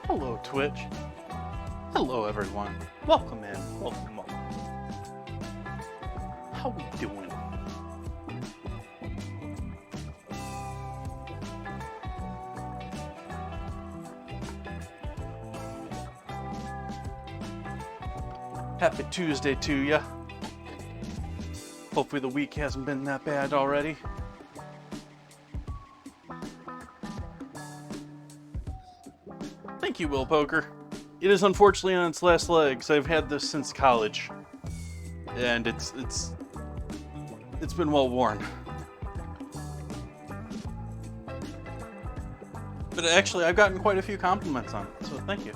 Hello, Twitch. Hello, everyone. Welcome in. Welcome. How we doing? Happy Tuesday to ya. Hopefully the week hasn't been that bad already. Thank you, Will Poker. It is unfortunately on its last legs. I've had this since college, and it's been well worn. But actually, I've gotten quite a few compliments on it, so thank you.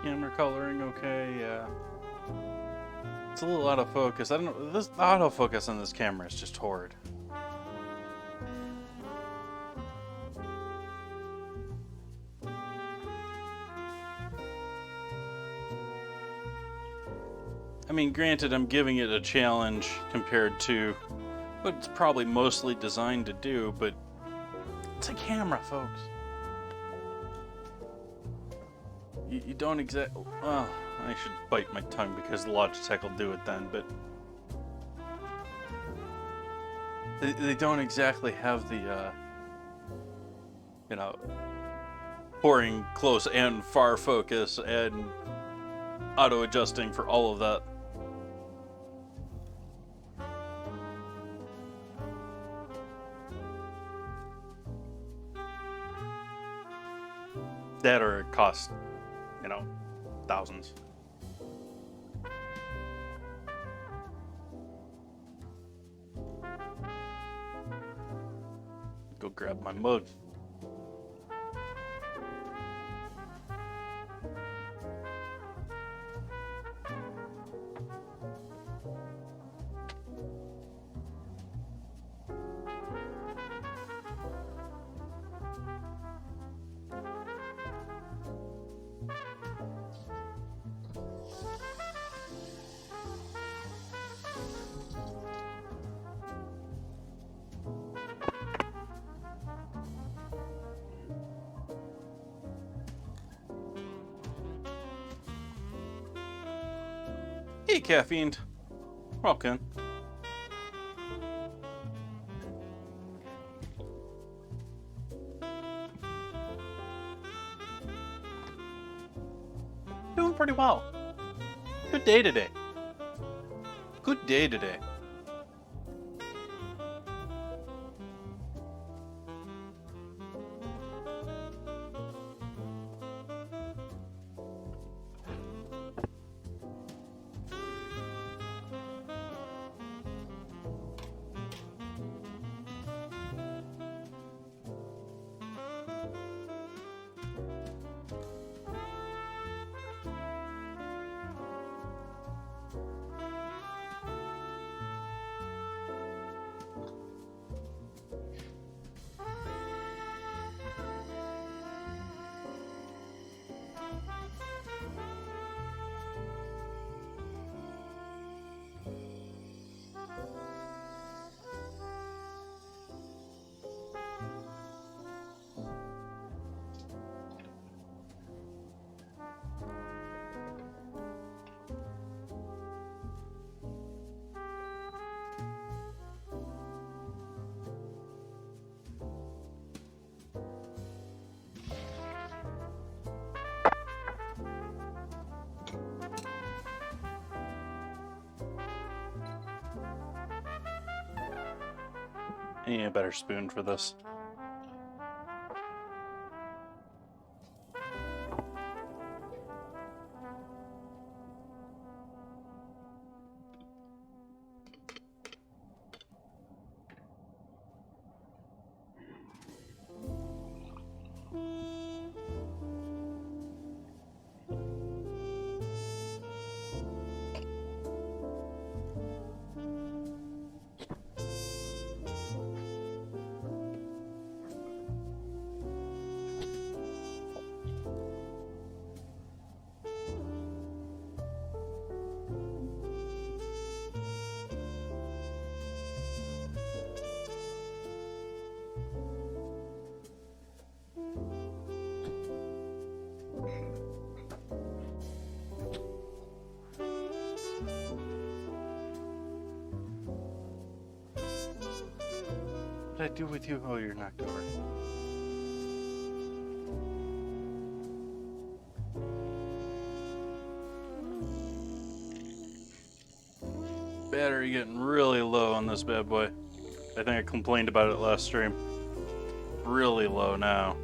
Camera coloring, okay, yeah. It's a little out of focus. I don't know. This autofocus on this camera is just horrid. I mean, granted, I'm giving it a challenge compared to what it's probably mostly designed to do, but it's a camera, folks. You don't exactly. Well, I should bite my tongue because Logitech will do it then, but they don't exactly have the, you know, pouring close and far focus and auto adjusting for all of that. That or it costs, you know, thousands. Go grab my mug. Hey, Caffeine. Welcome. Doing pretty well. Good day today. Good day today. I need a better spoon for this. What did I do with you? Oh, you're knocked over. Battery getting really low on this bad boy. I think I complained about it last stream. Really low now.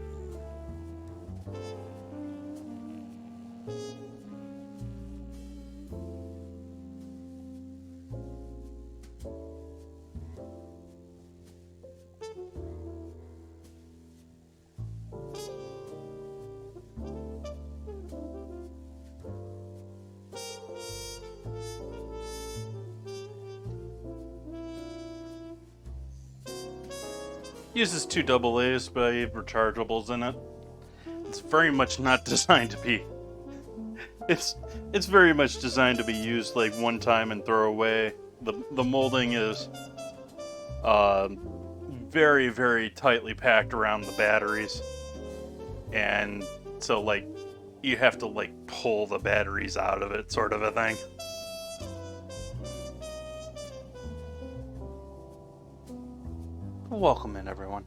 Uses two AA's, but I have rechargeables in it. It's very much not designed to be. It's very much designed to be used like one time and throw away. The molding is very, very tightly packed around the batteries, and so like you have to like pull the batteries out of it, sort of a thing. Welcome in, everyone.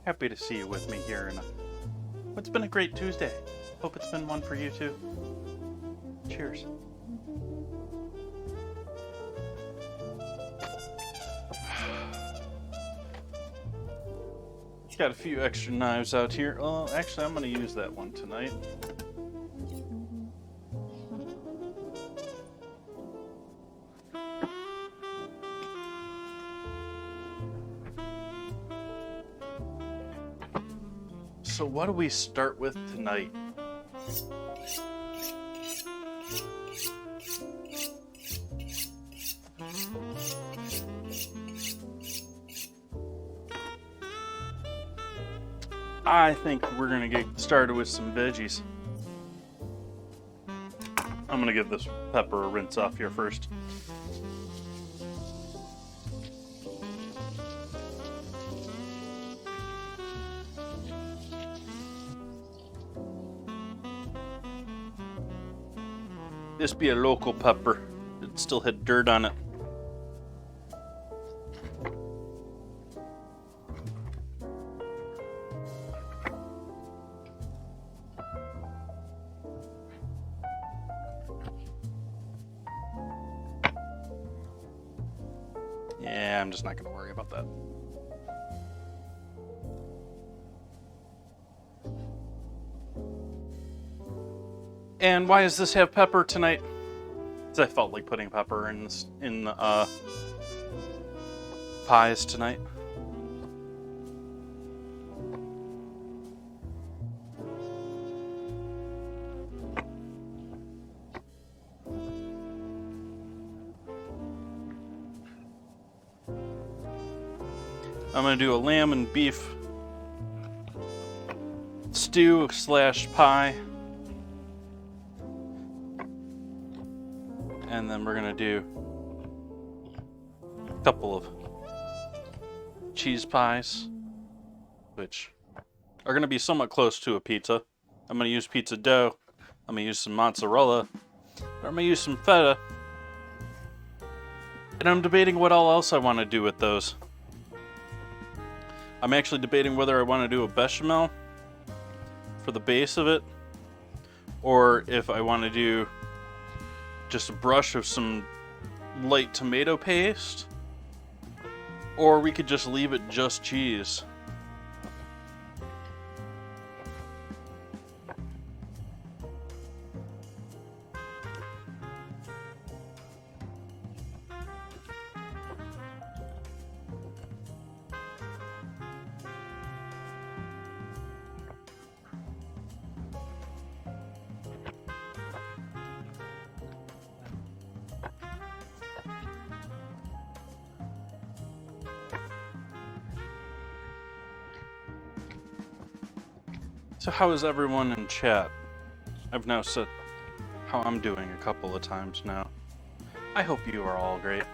Happy to see you with me here in what's been a great Tuesday. Hope it's been one for you too. Cheers. Got a few extra knives out here. Oh, actually, I'm going to use that one tonight. So what do we start with tonight? I think we're going to get started with some veggies. I'm going to give this pepper a rinse off here first. This be a local pepper. It still had dirt on it. Yeah, I'm just not going to worry about that. And why does this have pepper tonight? Because I felt like putting pepper in pies tonight. I'm going to do a lamb and beef stew / pie. And then we're going to do a couple of cheese pies, which are going to be somewhat close to a pizza. I'm going to use pizza dough. I'm going to use some mozzarella. I'm going to use some feta. And I'm debating what all else I want to do with those. I'm actually debating whether I want to do a bechamel for the base of it, or if I want to do just a brush of some light tomato paste, or we could just leave it just cheese. So how is everyone in chat? I've now said how I'm doing a couple of times now. I hope you are all great.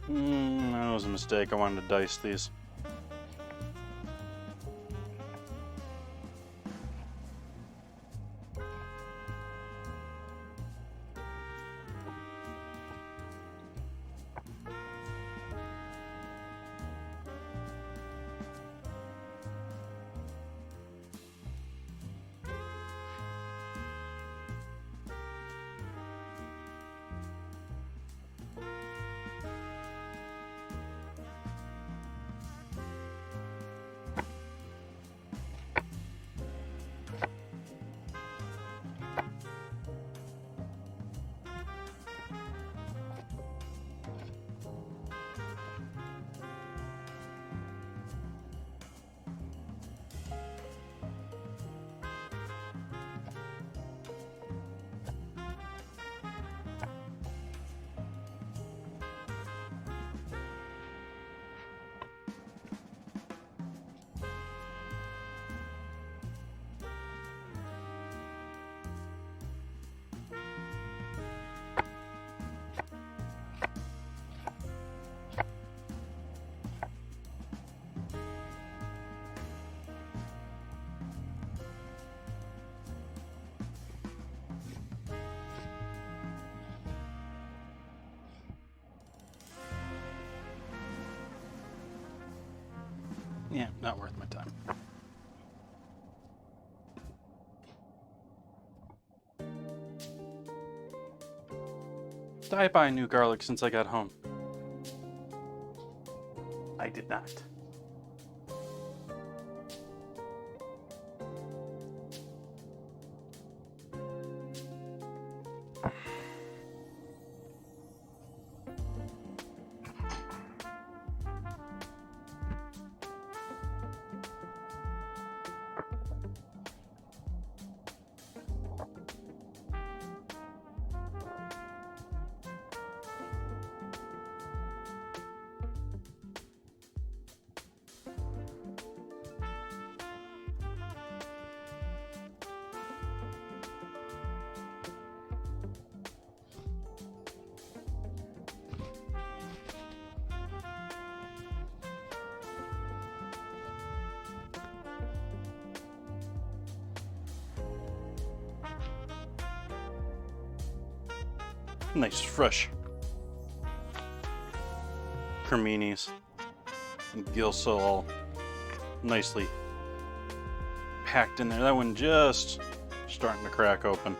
That was a mistake. I wanted to dice these. Yeah, not worth my time. Did I buy new garlic since I got home? I did not. Nice fresh creminis and gilso all nicely packed in there. That one just starting to crack open.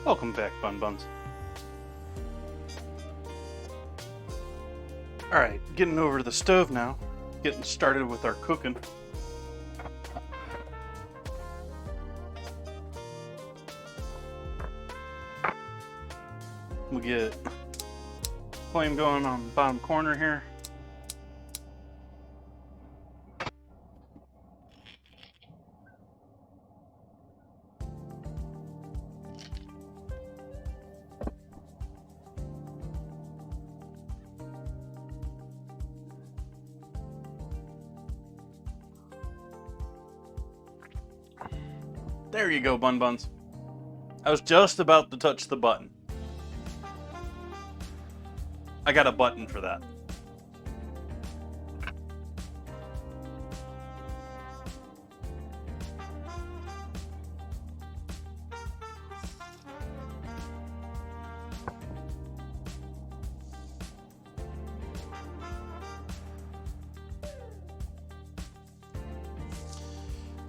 Welcome back, Bun Buns. Alright, getting over to the stove now. Getting started with our cooking. We'll get flame going on the bottom corner here. There you go, Bun Buns. I was just about to touch the button. I got a button for that.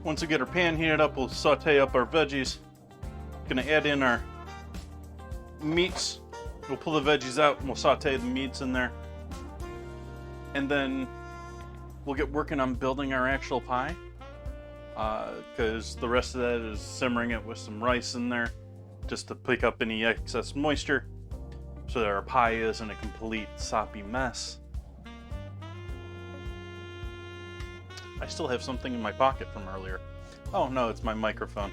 Once we get our pan heated up, we'll saute up our veggies. Gonna add in our meats. We'll pull the veggies out and we'll saute the meats in there. And then we'll get working on building our actual pie. Because the rest of that is simmering it with some rice in there just to pick up any excess moisture so that our pie isn't a complete soppy mess. I still have something in my pocket from earlier. Oh no, it's my microphone.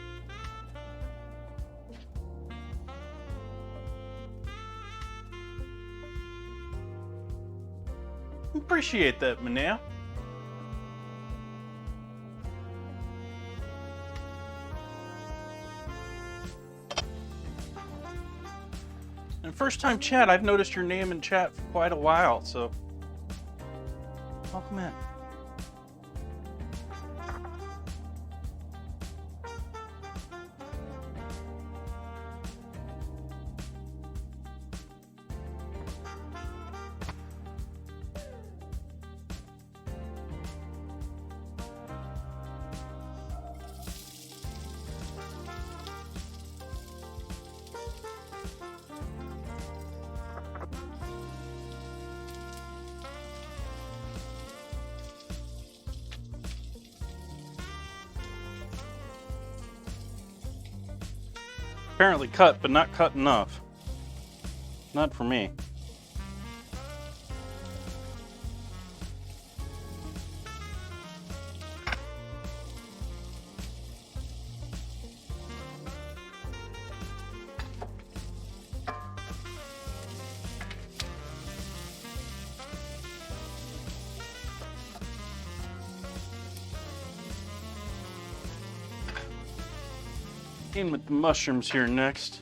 Appreciate that, Manea. And first time chat, I've noticed your name in chat for quite a while, so welcome in. Apparently cut, but not cut enough. Not for me. In with the mushrooms here next.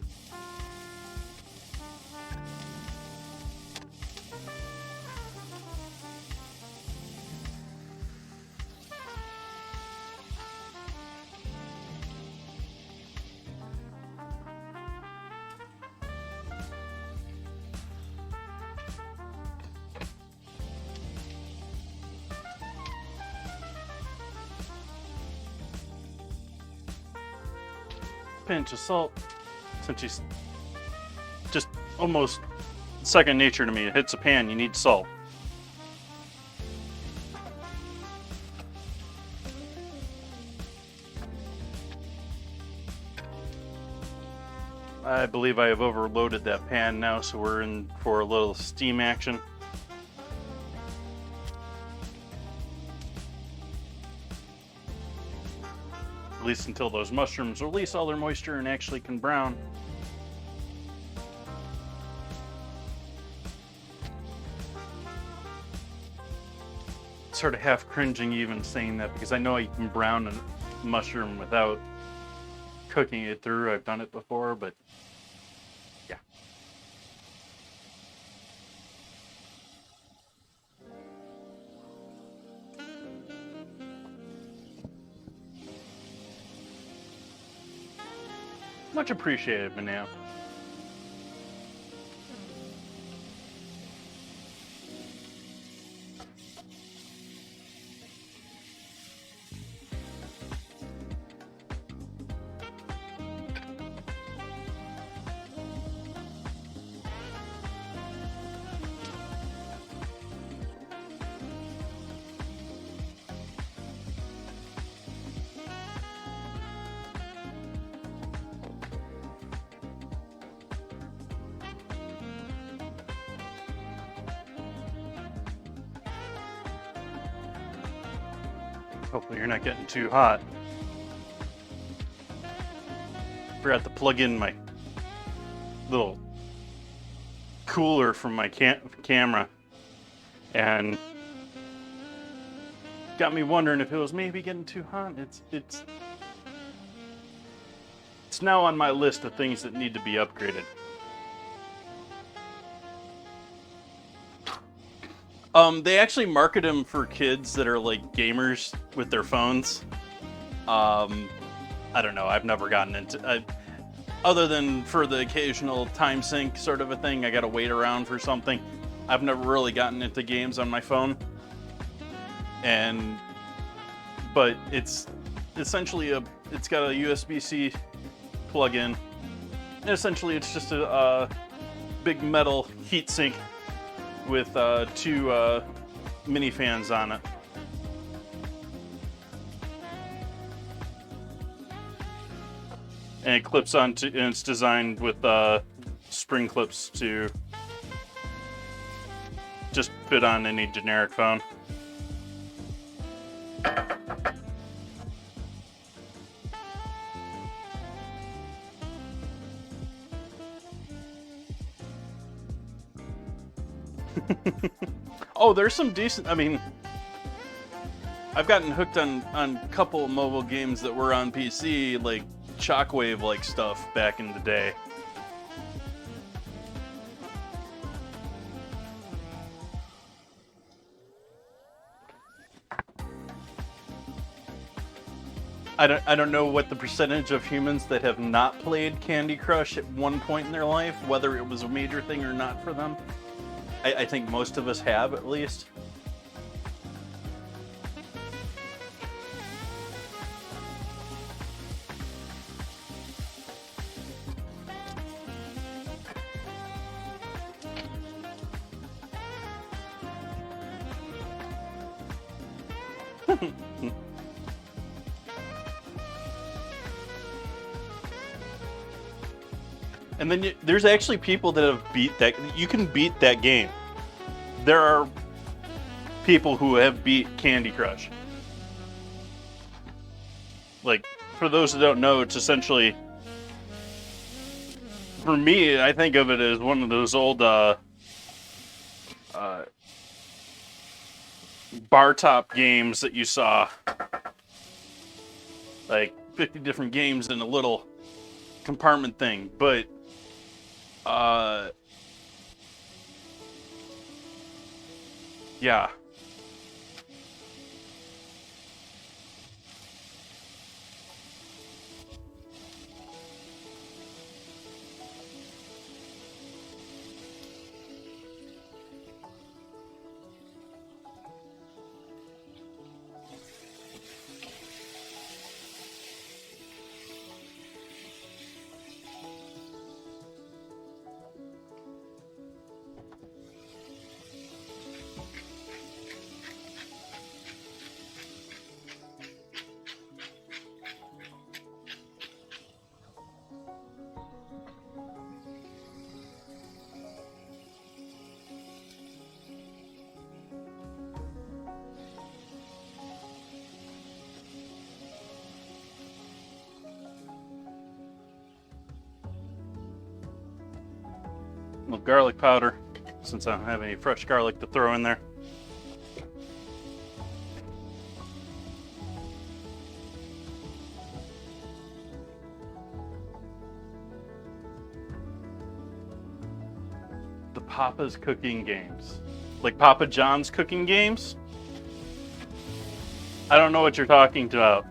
Pinch of salt, since she's just almost second nature to me. It hits a pan, you need salt. I believe I have overloaded that pan now, so we're in for a little steam action. At least until those mushrooms release all their moisture and actually can brown. Sort of half cringing even saying that because I know you can brown a mushroom without cooking it through. I've done it before, but yeah. Much appreciated, Manea. Hopefully you're not getting too hot. Forgot to plug in my little cooler from my camera, and got me wondering if it was maybe getting too hot. It's now on my list of things that need to be upgraded. They actually market them for kids that are like gamers with their phones. I don't know. I've never gotten into other than for the occasional time sink sort of a thing. I got to wait around for something. I've never really gotten into games on my phone. But it's essentially it's got a USB-C plug-in. And essentially it's just a big metal heatsink with two mini fans on it. And it clips onto, and it's designed with spring clips to just fit on any generic phone. Oh, there's some decent, I mean, I've gotten hooked on a couple of mobile games that were on PC, like Shockwave-like stuff back in the day. I don't know what the percentage of humans that have not played Candy Crush at one point in their life, whether it was a major thing or not for them. I think most of us have, at least. And then there's actually people that have beat that. You can beat that game. There are people who have beat Candy Crush. Like, for those that don't know, it's essentially, for me, I think of it as one of those old bar top games that you saw. Like 50 different games in a little compartment thing, but yeah. Little garlic powder, since I don't have any fresh garlic to throw in there. The Papa's cooking games. Like Papa John's cooking games? I don't know what you're talking about.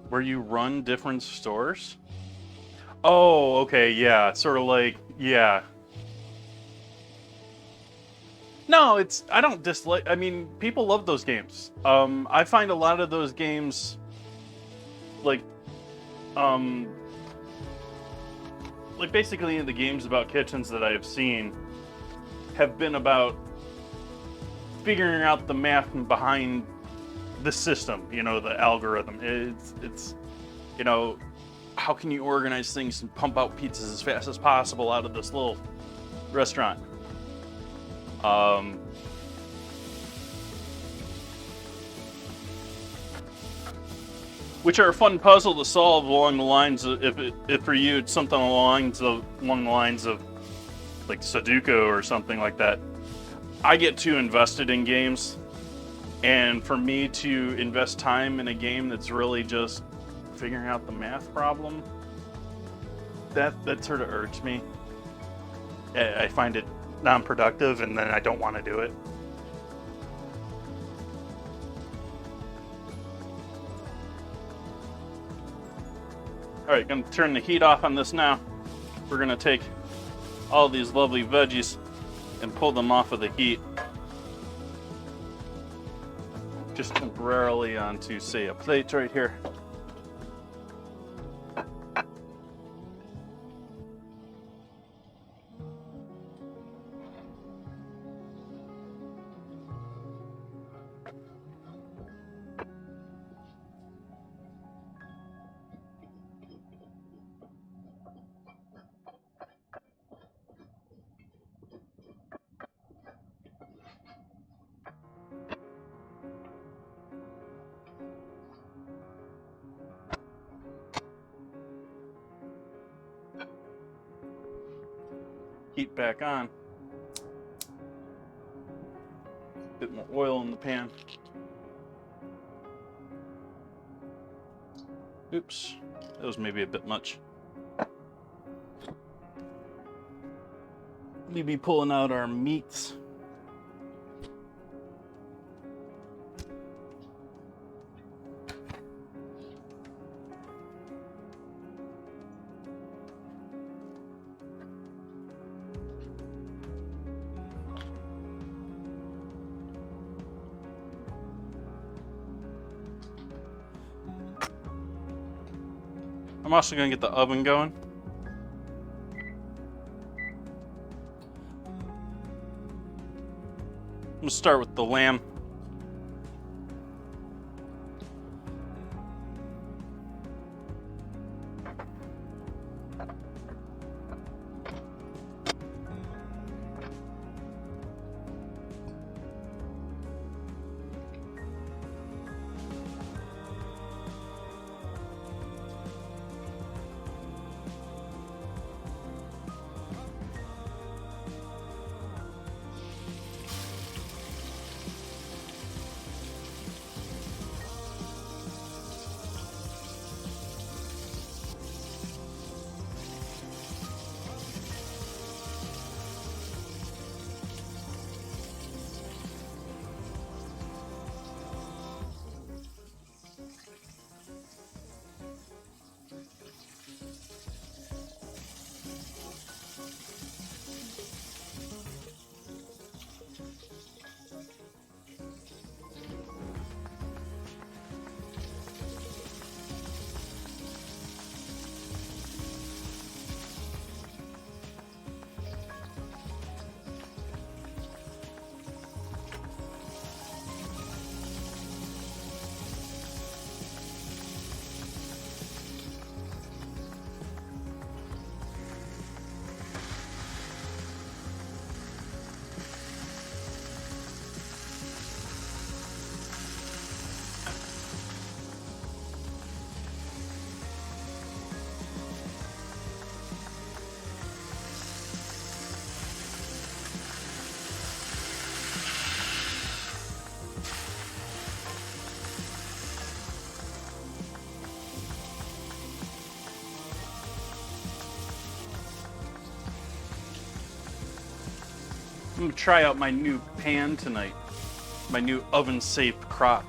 Where you run different stores? Oh, okay, yeah, sort of like, yeah. No, I don't dislike. I mean, people love those games. I find a lot of those games, like, um, like basically the games about kitchens that I have seen, have been about figuring out the math behind the system. You know, the algorithm. It's you know, how can you organize things and pump out pizzas as fast as possible out of this little restaurant? Which are a fun puzzle to solve along the lines of, if for you it's something along the lines of like Sudoku or something like that. I get too invested in games, and for me to invest time in a game that's really just figuring out the math problem, that sort of irks me. I find it non-productive, and then I don't want to do it. All right, gonna turn the heat off on this now. We're gonna take all these lovely veggies and pull them off of the heat, just temporarily onto, say, a plate right here. Heat back on. Bit more oil in the pan. Oops, that was maybe a bit much. We'll be pulling out our meats. I'm also going to get the oven going. I'm going to start with the lamb. I'm gonna try out my new pan tonight. My new oven-safe crock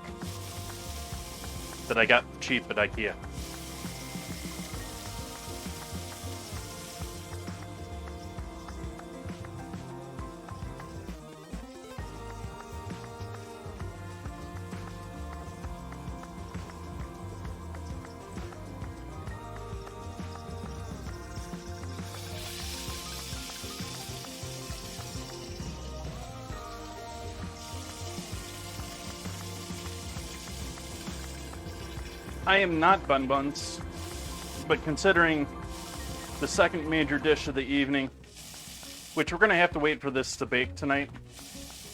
that I got cheap at IKEA. I am not bun buns, but considering the second major dish of the evening, which we're going to have to wait for this to bake tonight,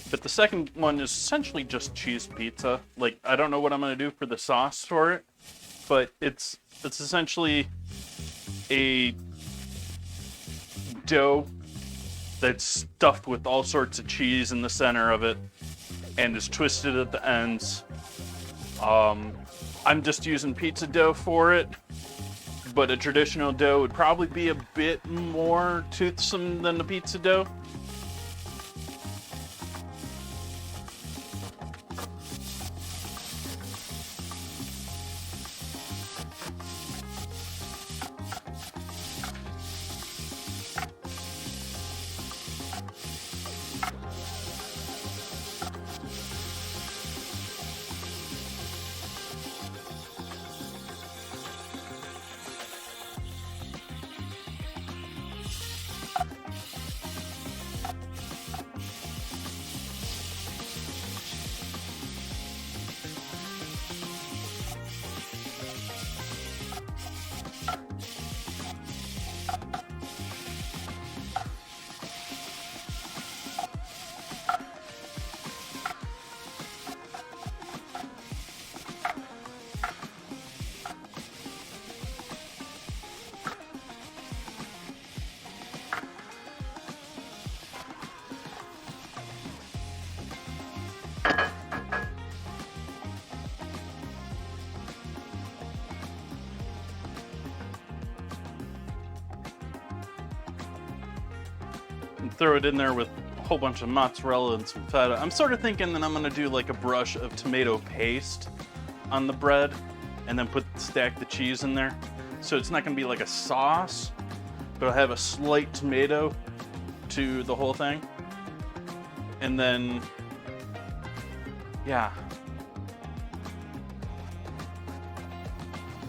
but the second one is essentially just cheese pizza. Like, I don't know what I'm going to do for the sauce for it, but it's essentially a dough that's stuffed with all sorts of cheese in the center of it and is twisted at the ends. I'm just using pizza dough for it, but a traditional dough would probably be a bit more toothsome than the pizza dough. And throw it in there with a whole bunch of mozzarella and some feta. I'm sort of thinking that I'm going to do like a brush of tomato paste on the bread and then stack the cheese in there. So it's not going to be like a sauce, but I'll have a slight tomato to the whole thing. And then, yeah.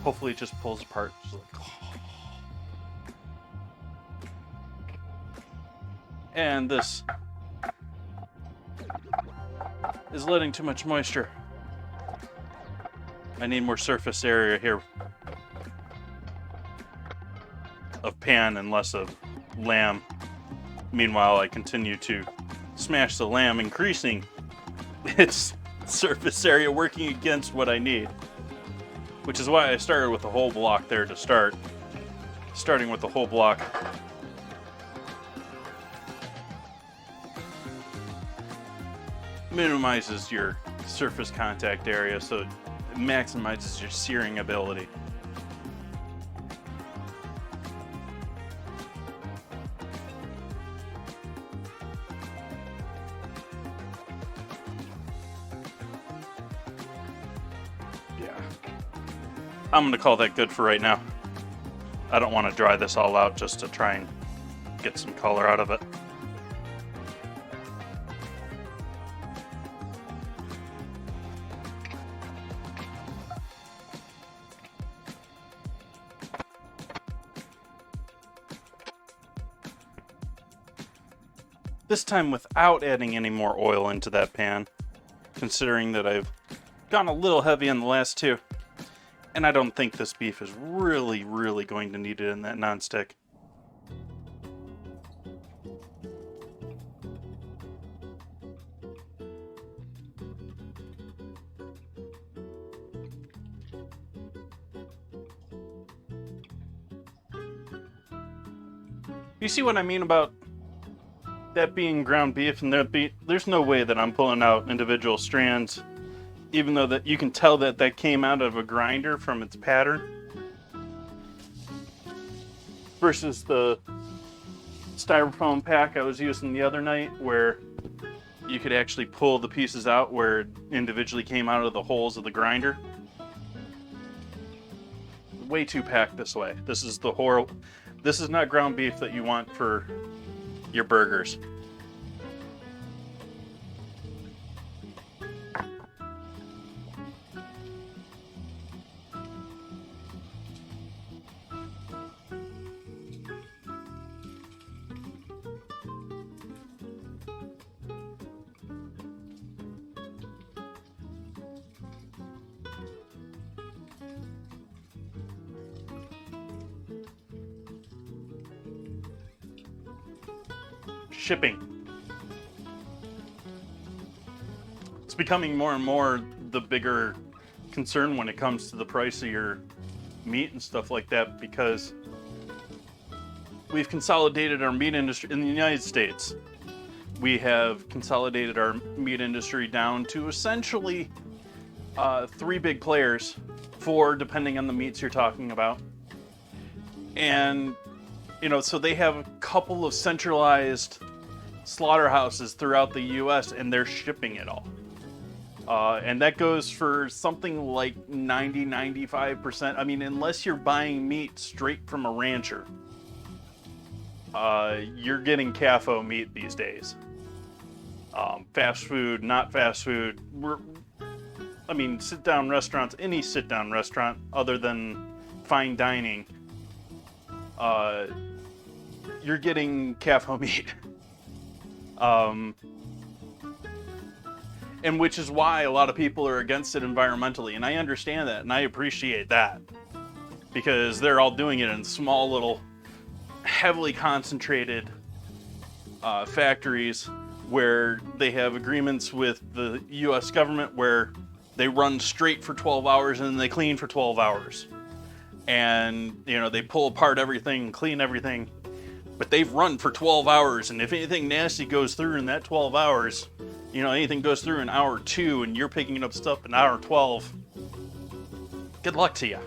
Hopefully it just pulls apart. Just like, and this is letting too much moisture. I need more surface area here of pan and less of lamb. Meanwhile, I continue to smash the lamb, increasing its surface area, working against what I need. Which is why I started with a whole block there to start. Starting with the whole block. Minimizes your surface contact area, so it maximizes your searing ability. Yeah. I'm gonna call that good for right now. I don't want to dry this all out just to try and get some color out of it. This time without adding any more oil into that pan, considering that I've gone a little heavy on the last two. And I don't think this beef is really going to need it in that nonstick. You see what I mean about that being ground beef, and there's no way that I'm pulling out individual strands, even though that you can tell that that came out of a grinder from its pattern, versus the styrofoam pack I was using the other night, where you could actually pull the pieces out where it individually came out of the holes of the grinder. Way too packed this way. This is not ground beef that you want for your burgers. shipping. It's becoming more and more the bigger concern when it comes to the price of your meat and stuff like that, because we've consolidated our meat industry in the United States. We have consolidated our meat industry down to essentially 3 big players, 4 depending on the meats you're talking about. And, you know, so they have a couple of centralized slaughterhouses throughout the US, and they're shipping it all. And that goes for something like 95%. I mean, unless you're buying meat straight from a rancher, you're getting CAFO meat these days. Fast food, not fast food. Sit-down restaurants, any sit-down restaurant other than fine dining, you're getting CAFO meat. And which is why a lot of people are against it environmentally, and I understand that, and I appreciate that, because they're all doing it in small little, heavily concentrated factories where they have agreements with the US government where they run straight for 12 hours and then they clean for 12 hours. And, you know, they pull apart everything, clean everything, but they've run for 12 hours, and if anything nasty goes through in that 12 hours, you know, anything goes through in hour 2 and you're picking up stuff in hour 12, good luck to you.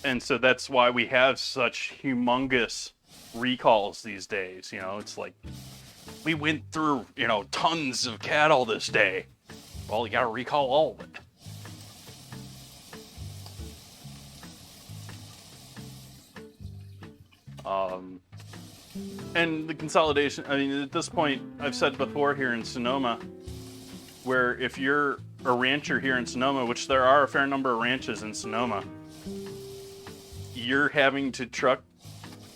And so that's why we have such humongous recalls these days. You know, it's like, we went through, you know, tons of cattle this day. Well, you gotta recall all of it. And the consolidation, I mean, at this point, I've said before here in Sonoma, where if you're a rancher here in Sonoma, which there are a fair number of ranches in Sonoma, you're having to truck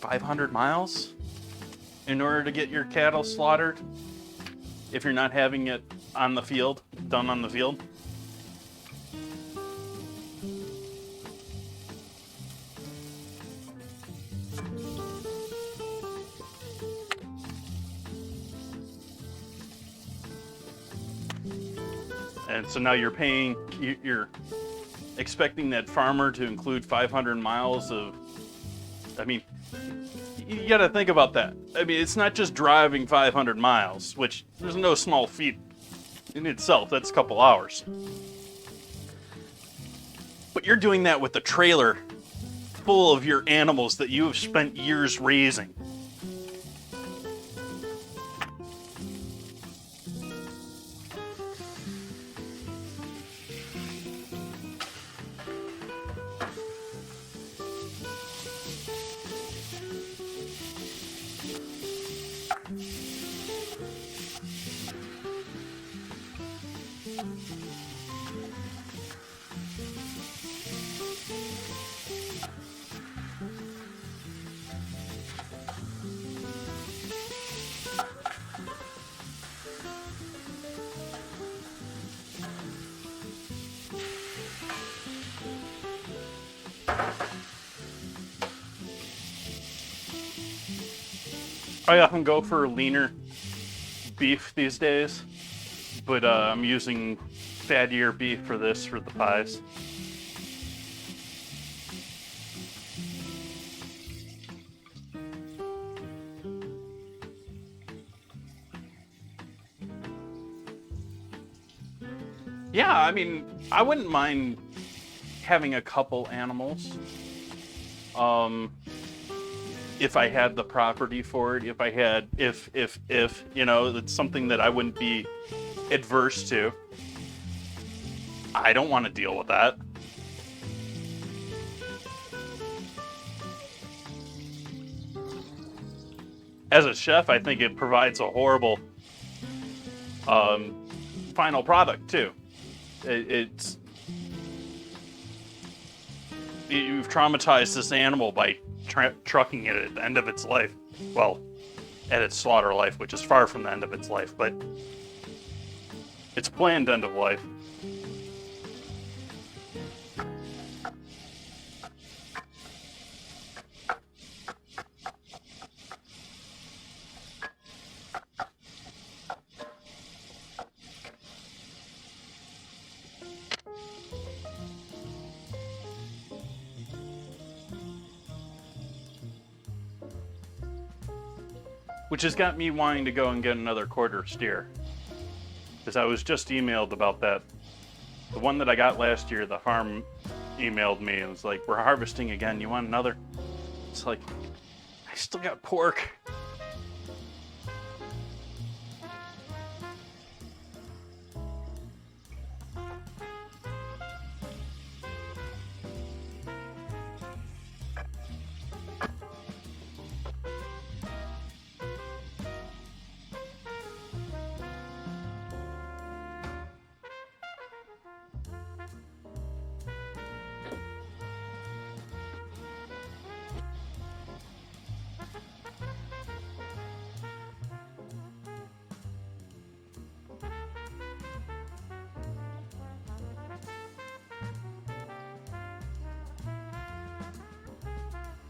500 miles in order to get your cattle slaughtered if you're not having it on the field, done on the field. And so now you're expecting that farmer to include 500 miles of, I mean, you got to think about that. I mean, it's not just driving 500 miles, which there's no small feat in itself. That's a couple hours. But you're doing that with a trailer full of your animals that you have spent years raising. I often go for leaner beef these days, but I'm using fattier beef for this, for the pies. Yeah, I mean, I wouldn't mind having a couple animals. If I had the property for it, if you know, it's something that I wouldn't be adverse to. I don't want to deal with that. As a chef, I think it provides a horrible final product too. you've traumatized this animal by trucking it at the end of its life. Well, at its slaughter life, which is far from the end of its life, but its planned end of life. Which has got me wanting to go and get another quarter steer. Because I was just emailed about that. The one that I got last year, the farm emailed me and was like, we're harvesting again, you want another? It's like, I still got pork.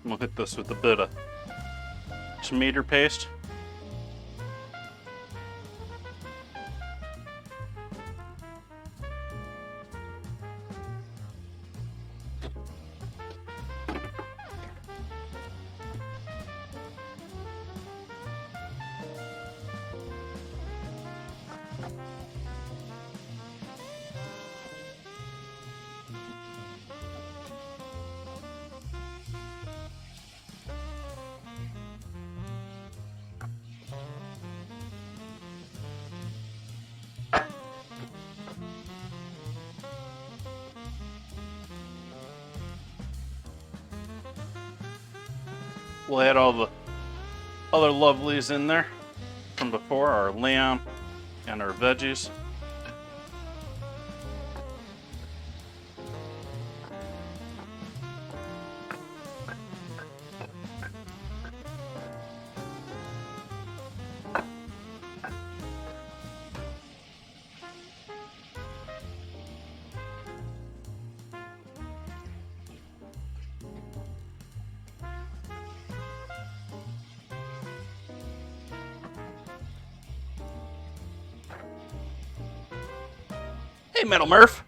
We'll hit this with a bit of tomato paste. We'll add all the other lovelies in there from before, our lamb and our veggies. Hey, Metal Murph.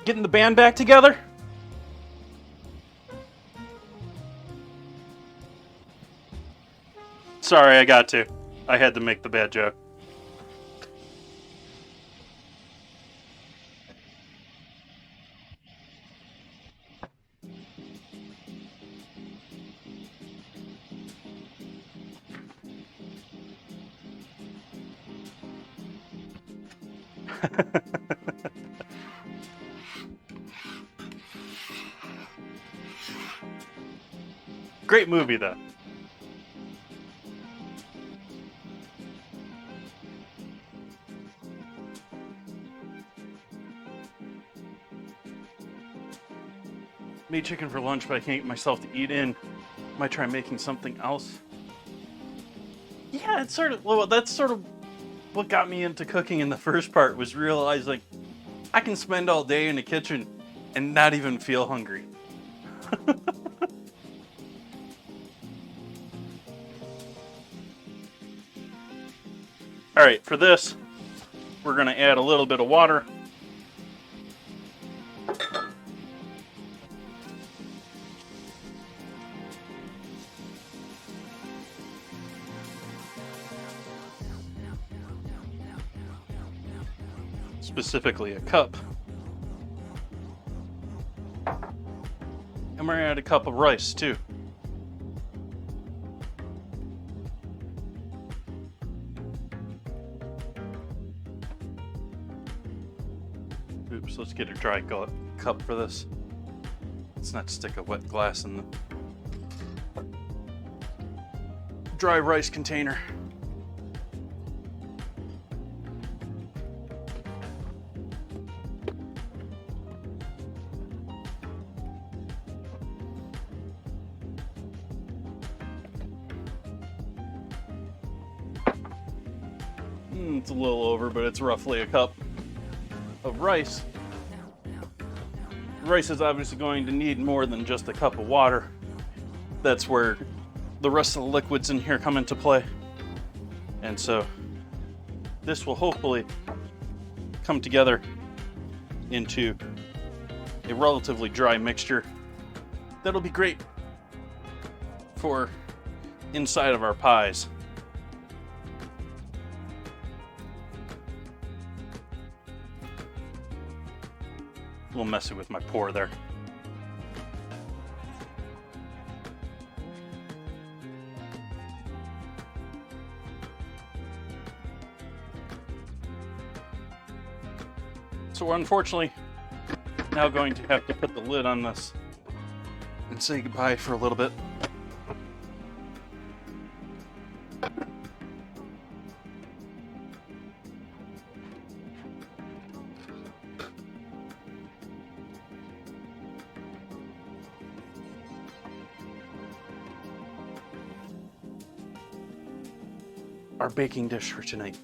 Getting the band back together? Sorry, I got to. I had to make the bad joke. Great movie, though. Made chicken for lunch, but I can't get myself to eat in. Might try making something else. Yeah, it's sort of, well, that's sort of what got me into cooking in the first part, was realizing I can spend all day in the kitchen and not even feel hungry. All right, for this, we're going to add a little bit of water. Specifically a cup. And we're gonna add a cup of rice too. Oops, let's get a dry cup for this. Let's not stick a wet glass in the dry rice container. It's a little over, but it's roughly a cup of rice. Rice is obviously going to need more than just a cup of water. That's where the rest of the liquids in here come into play. And so this will hopefully come together into a relatively dry mixture that'll be great for inside of our pies. A little messy with my pour there. So we're unfortunately now going to have to put the lid on this and say goodbye for a little bit. Our baking dish for tonight.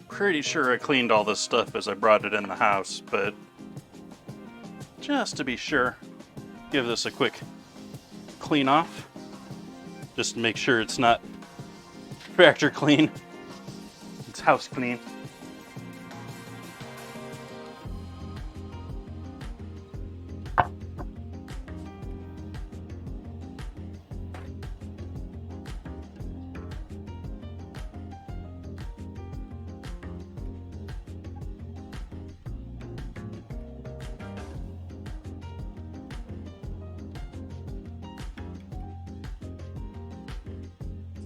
Pretty sure I cleaned all this stuff as I brought it in the house, but just to be sure, give this a quick clean off. Just to make sure it's not factory clean. It's house clean.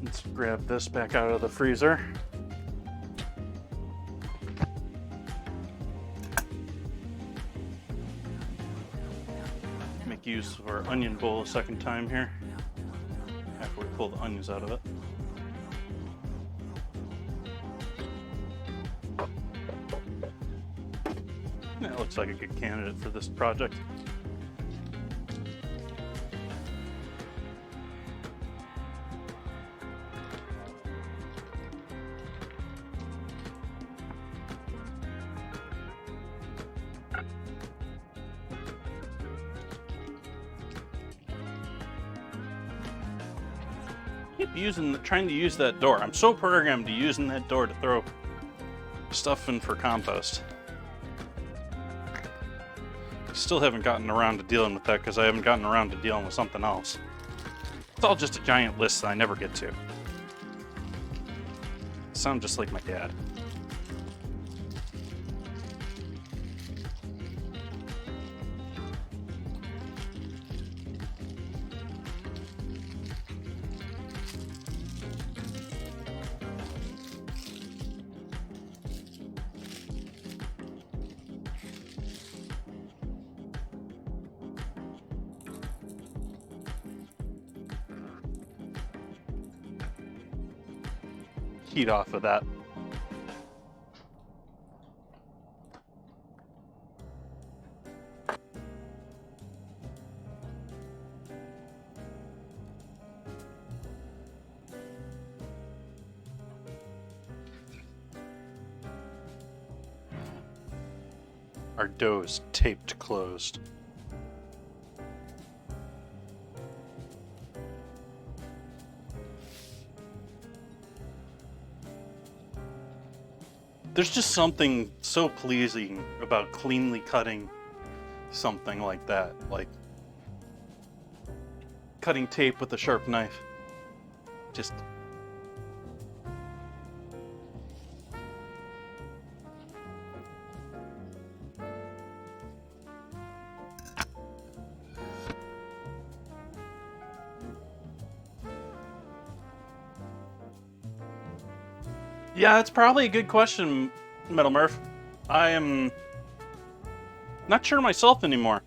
Let's grab this back out of the freezer. Make use of our onion bowl a second time here after we pull the onions out of it. That looks like a good candidate for this project. Trying to use that door. I'm so programmed to using that door to throw stuff in for compost. Still haven't gotten around to dealing with that because I haven't gotten around to dealing with something else. It's all just a giant list that I never get to. Sound just like my dad. Heat off of that. Our dough is taped closed. There's just something so pleasing about cleanly cutting something like that, like cutting tape with a sharp knife. Just yeah, it's probably a good question, Metal Murph. I am not sure myself anymore.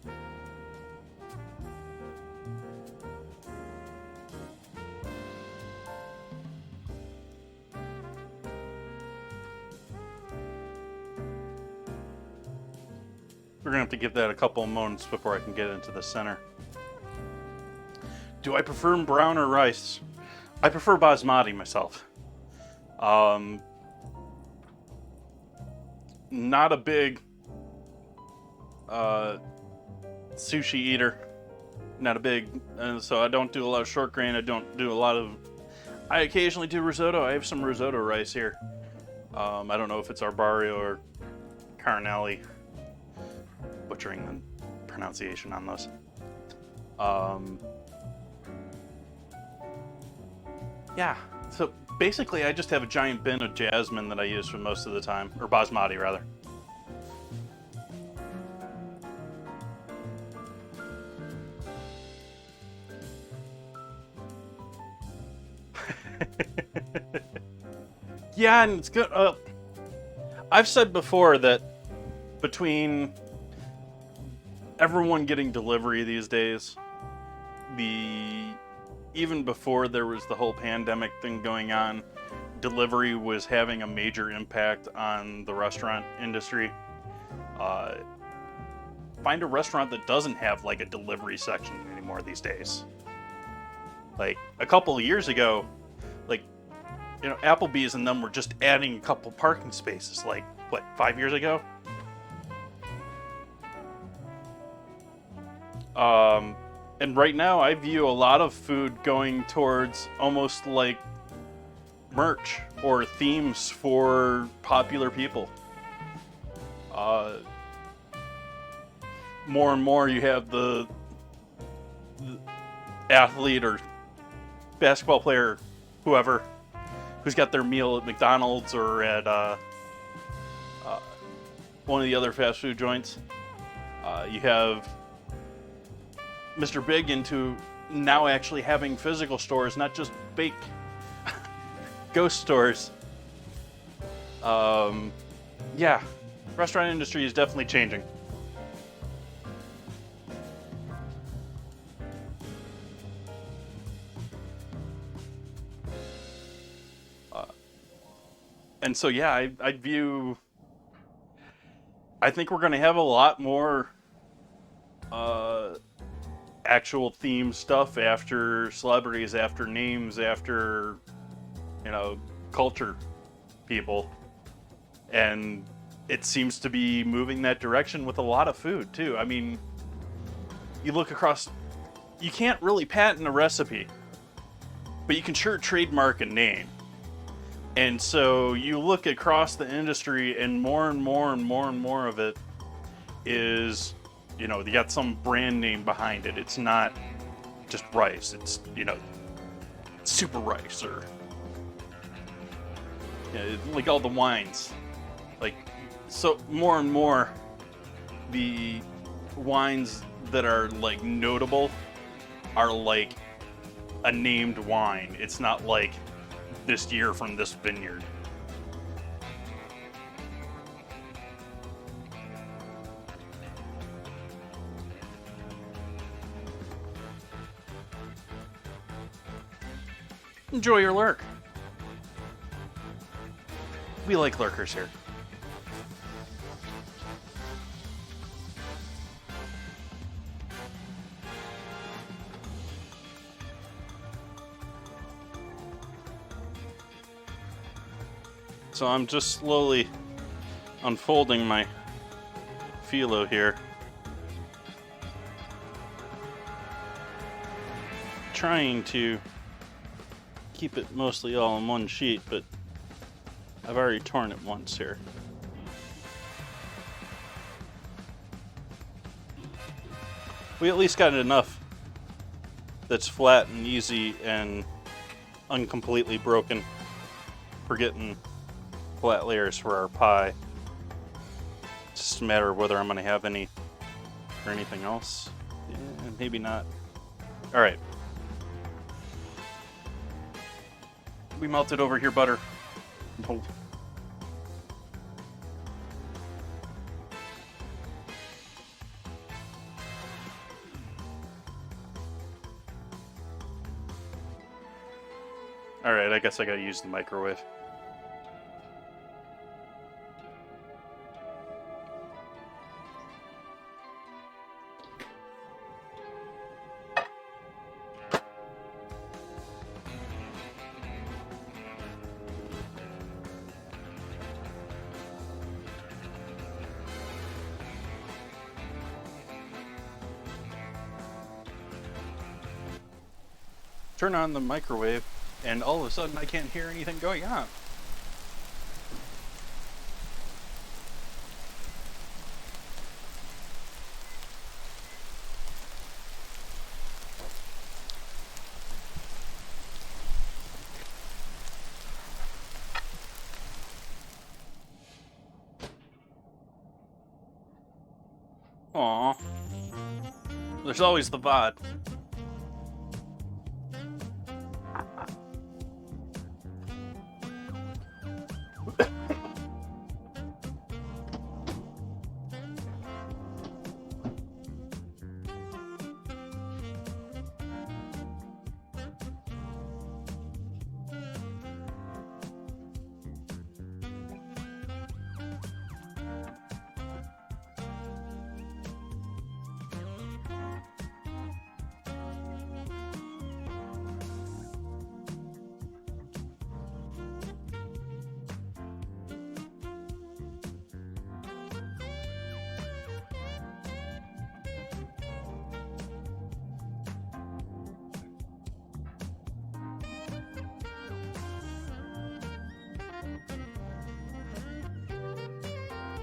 to give that a couple of moments before I can get into the center. Do I prefer brown or rice? I prefer basmati myself. Not a big sushi eater. Not a big, so I don't do a lot of short grain. I don't do a lot of. I occasionally do risotto. I have some risotto rice here. I don't know if it's arborio or carnelli. Butchering the pronunciation on those. Yeah, so basically I just have a giant bin of jasmine that I use for most of the time, or basmati rather. Yeah, and it's good. I've said before that between everyone getting delivery these days, even before there was the whole pandemic thing going on, delivery was having a major impact on the restaurant industry. Find a restaurant that doesn't have like a delivery section anymore these days. Like a couple of years ago, like, you know, Applebee's and them were just adding a couple parking spaces, like, what, 5 years ago? And right now I view a lot of food going towards almost like merch or themes for popular people. More and more you have the athlete or basketball player, whoever, who's got their meal at McDonald's or at one of the other fast food joints. You have Mr. Big into now actually having physical stores, not just fake ghost stores. Yeah, restaurant industry is definitely changing. And so, yeah, I view. I think we're going to have a lot more actual theme stuff after celebrities, after names, after, you know, culture people. And it seems to be moving that direction with a lot of food, too. I mean, you look across, you can't really patent a recipe, but you can sure trademark a name. And so you look across the industry, and more and more and more and more of it is, you know, you got some brand name behind it. It's not just rice. It's, you know, super rice or, you know, like all the wines. Like, so more and more the wines that are like notable are like a named wine. It's not like this year from this vineyard. Enjoy your lurk. We like lurkers here. So I'm just slowly unfolding my phyllo here. Trying to keep it mostly all in one sheet, but I've already torn it once here. We at least got enough that's flat and easy and uncompletely broken for getting flat layers for our pie. It's just a matter of whether I'm going to have any or anything else. Yeah, maybe not. All right. We melted over here butter. Oh. All right, I guess I gotta use the microwave. turn on the microwave, and all of a sudden I can't hear anything going on. Aww. There's always the VOD.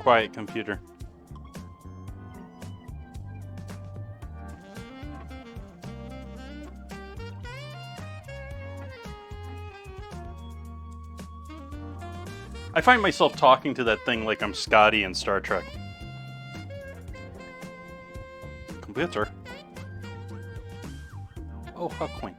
Quiet computer. I find myself talking to that thing like I'm Scotty in Star Trek. Computer. Oh, how quaint.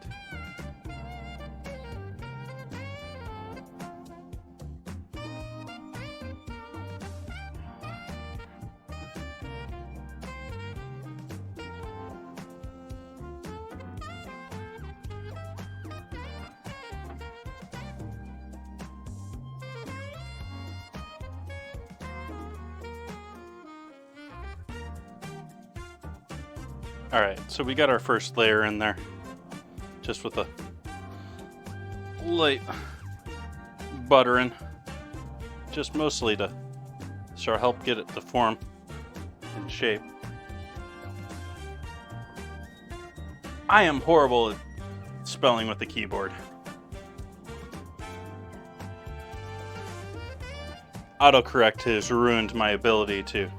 Alright, so we got our first layer in there. Just with a light buttering. Just mostly to sort of help get it to form and shape. I am horrible at spelling with the keyboard. Autocorrect has ruined my ability to.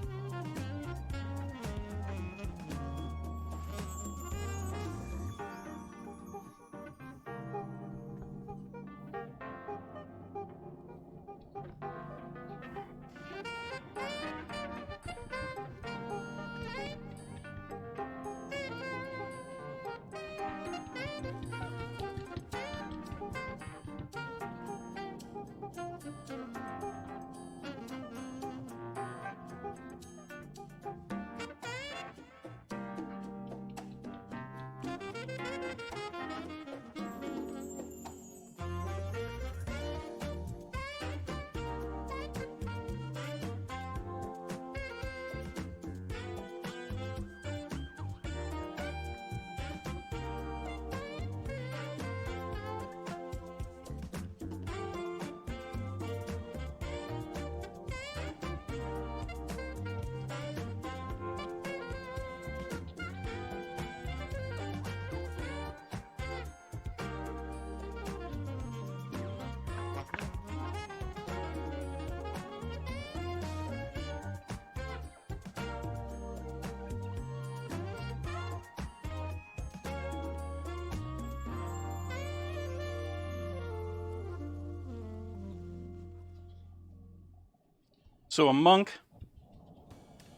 So a monk,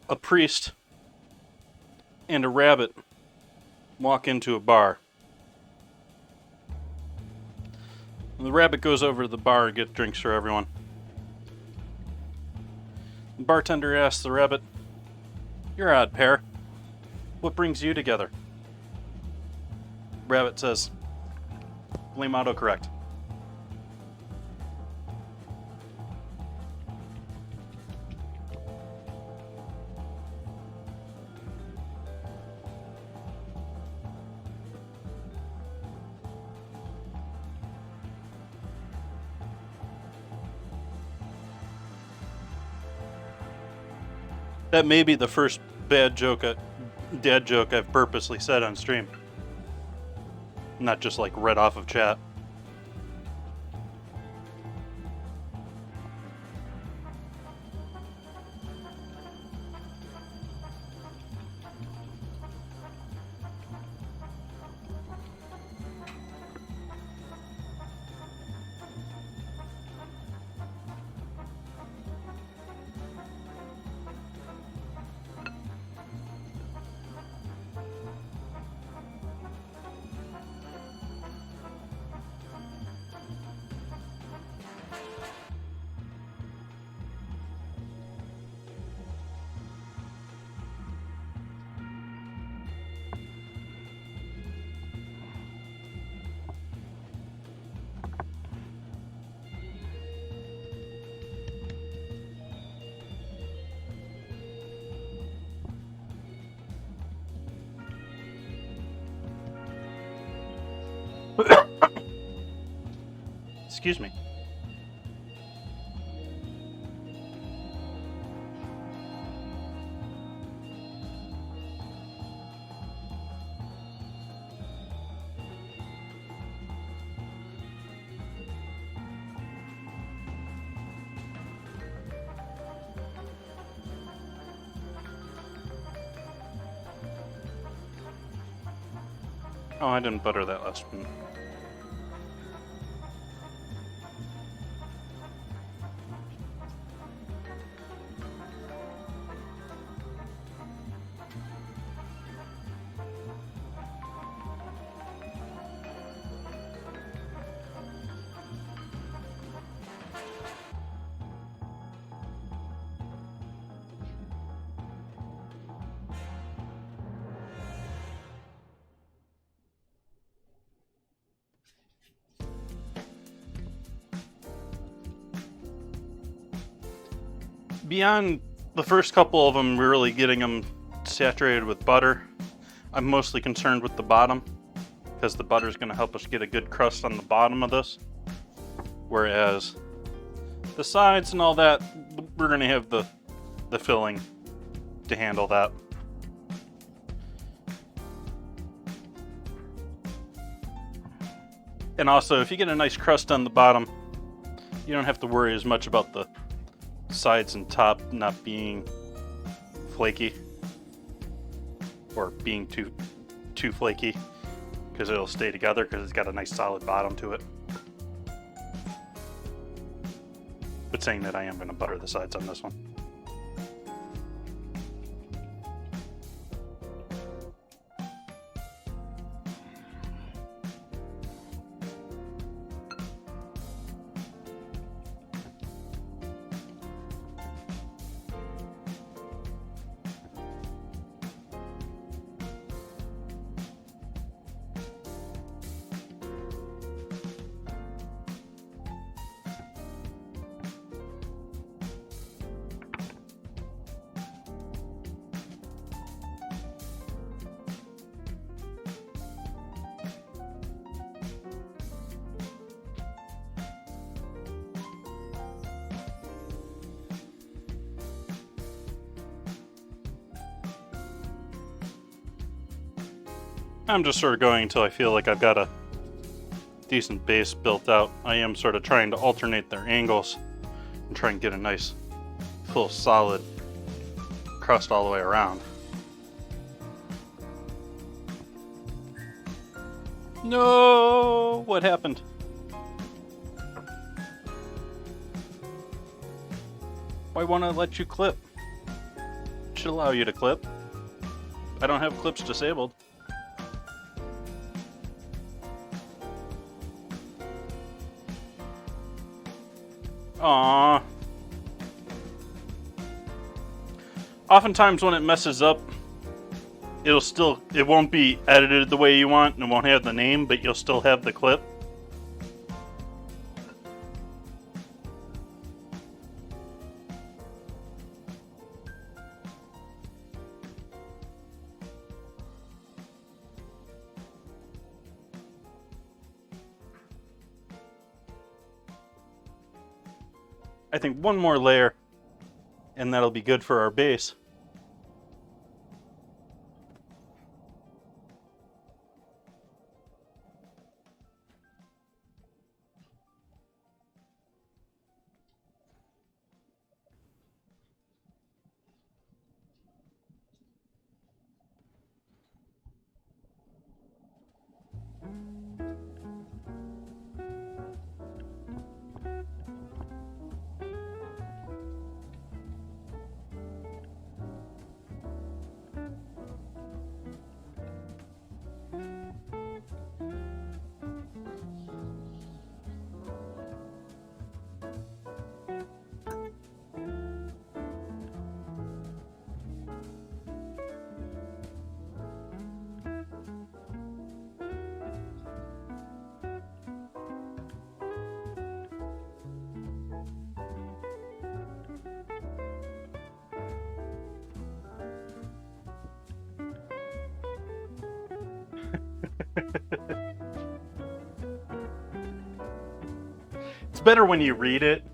a priest, and a rabbit walk into a bar. And the rabbit goes over to the bar to get drinks for everyone. The bartender asks the rabbit, "You're an odd pair. What brings you together?" Rabbit says, "Blame autocorrect." That may be the first dad joke I've purposely said on stream. not just like read off of chat. Excuse me. Oh, I didn't butter that last one. Beyond the first couple of them, really getting them saturated with butter, I'm mostly concerned with the bottom, because the butter is going to help us get a good crust on the bottom of this. Whereas the sides and all that, we're going to have the filling to handle that. And also, if you get a nice crust on the bottom, you don't have to worry as much about the sides and top not being flaky or being too flaky, because it'll stay together because it's got a nice solid bottom to it. But saying that, I am going to butter the sides on this one. I'm just sort of going until I feel like I've got a decent base built out. I am sort of trying to alternate their angles and try and get a nice, full, solid crust all the way around. No! What happened? Why won't I let you clip? It should allow you to clip. I don't have clips disabled. Aww. Oftentimes when it messes up, it won't be edited the way you want and it won't have the name, but you'll still have the clip. I think one more layer and that'll be good for our base. It's better when you read it.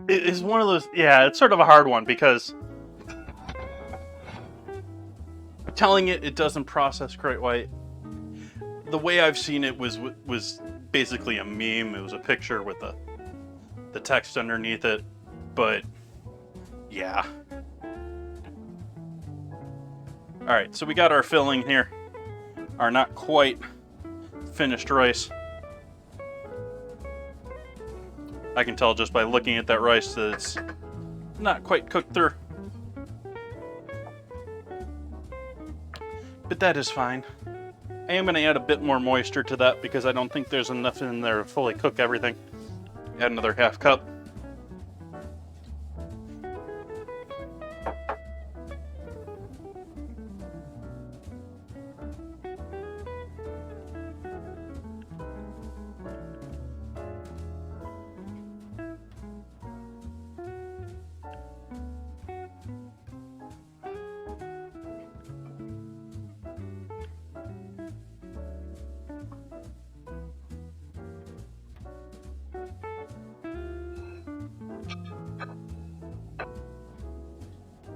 It's one of those, yeah, it's sort of a hard one because Telling it doesn't process quite right. The way I've seen it was basically a meme. It was a picture with the text underneath it, but yeah. All right, so we got our filling here. Our not quite finished rice. I can tell just by looking at that rice that it's not quite cooked through. But that is fine. I am going to add a bit more moisture to that because I don't think there's enough in there to fully cook everything. Add another half cup.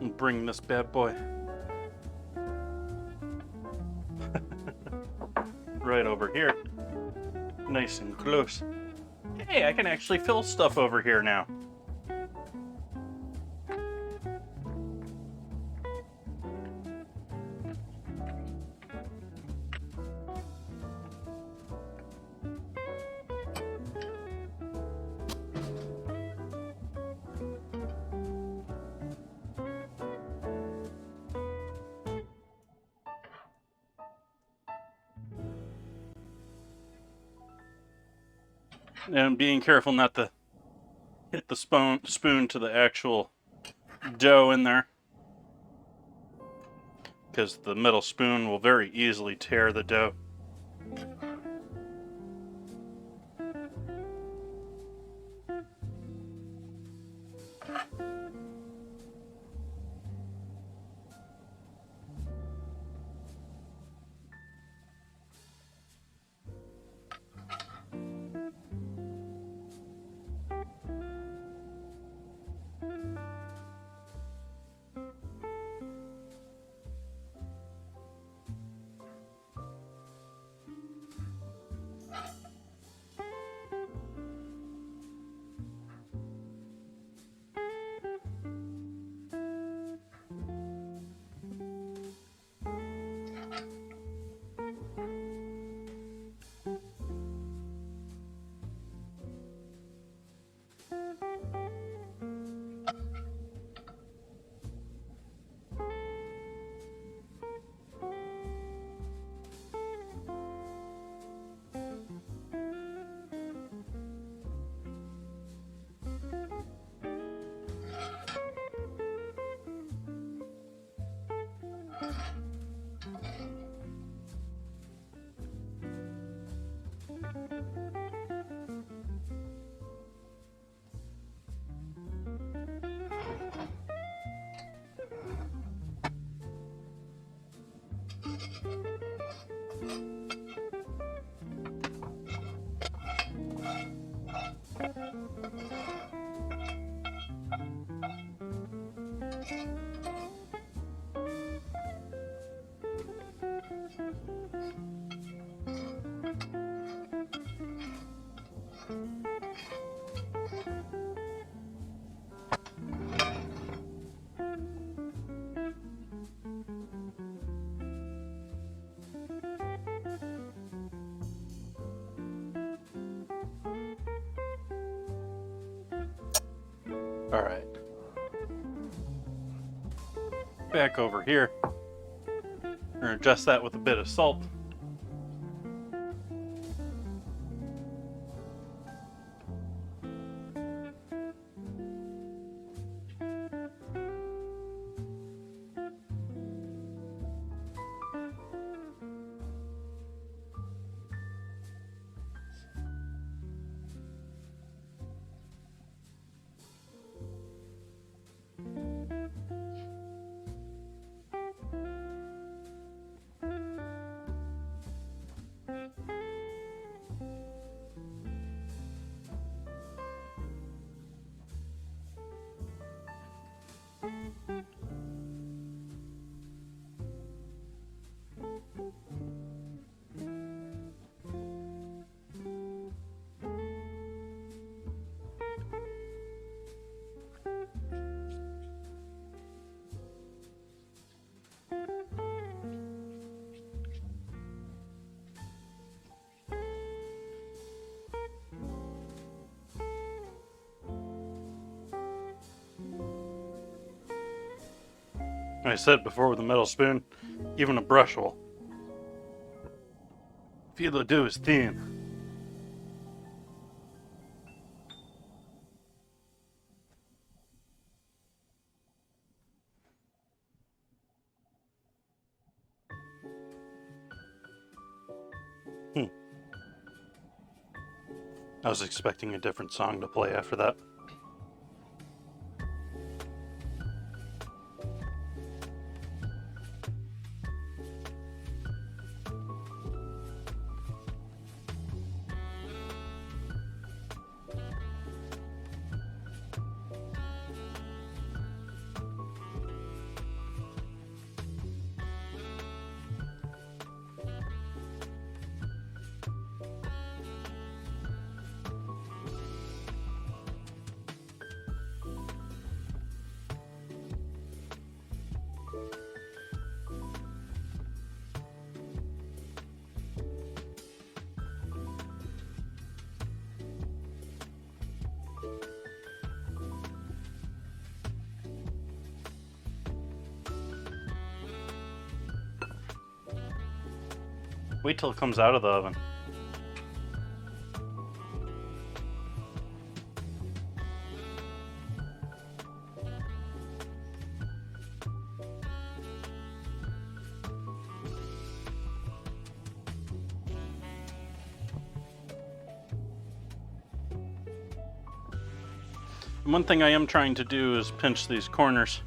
And bring this bad boy right over here. Nice and close. Hey, I can actually fill stuff over here now. And being careful not to hit the spoon to the actual dough in there, because the metal spoon will very easily tear the dough. All right. Back over here. We're going to adjust that with a bit of salt. I said before with a metal spoon, even a brush will feel the dough is thin. I was expecting a different song to play after that. Wait till it comes out of the oven. One thing I am trying to do is pinch these corners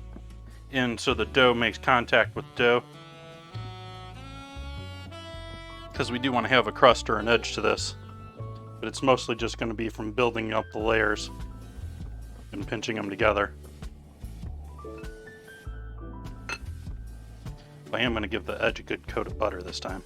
in so the dough makes contact with dough. Because we do want to have a crust or an edge to this. But it's mostly just going to be from building up the layers and pinching them together. I am going to give the edge a good coat of butter this time.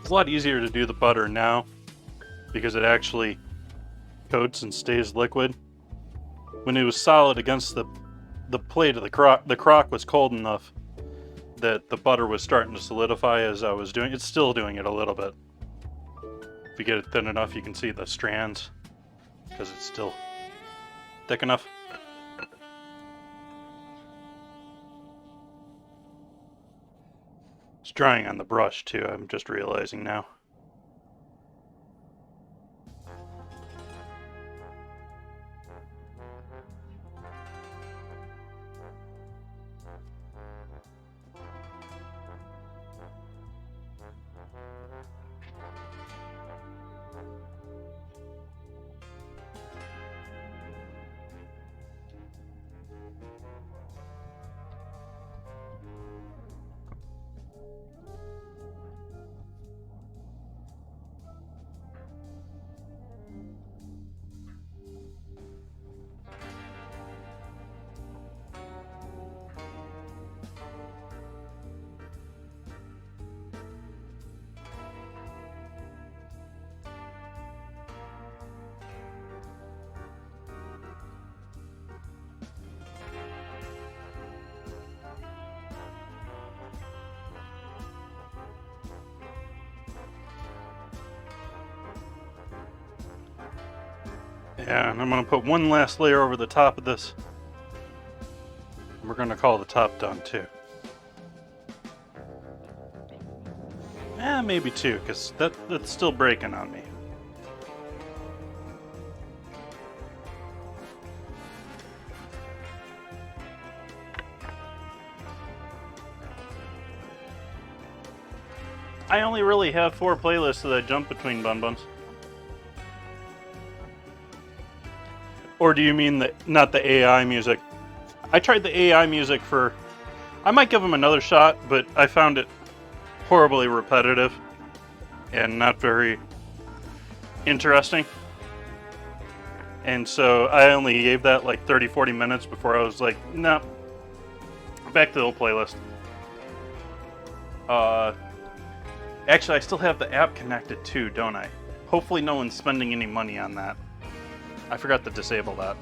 It's a lot easier to do the butter now because it actually coats and stays liquid. When it was solid against the plate of the crock was cold enough that the butter was starting to solidify as I was doing it. It's still doing it a little bit. If you get it thin enough, you can see the strands because it's still thick enough. It's drying on the brush too, I'm just realizing now. Yeah, and I'm going to put one last layer over the top of this. And we're going to call the top done too. Maybe two, because that's still breaking on me. I only really have 4 playlists that I jump between, Bun Buns. Or do you mean not the AI music? I tried the AI music for... I might give them another shot, but I found it horribly repetitive and not very interesting. And so I only gave that like 30-40 minutes before I was like, no, back to the old playlist. Actually, I still have the app connected too, don't I? Hopefully no one's spending any money on that. I forgot to disable that.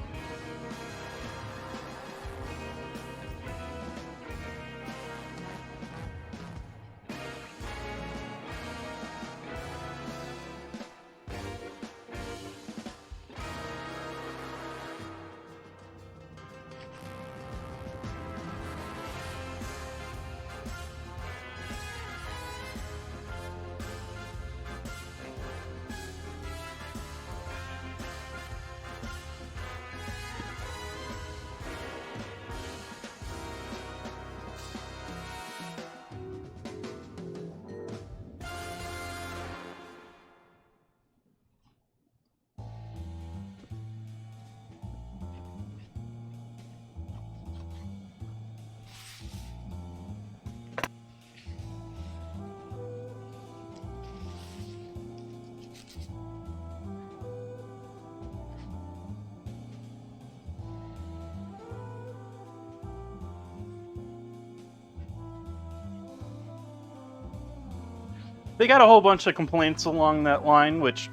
They got a whole bunch of complaints along that line, which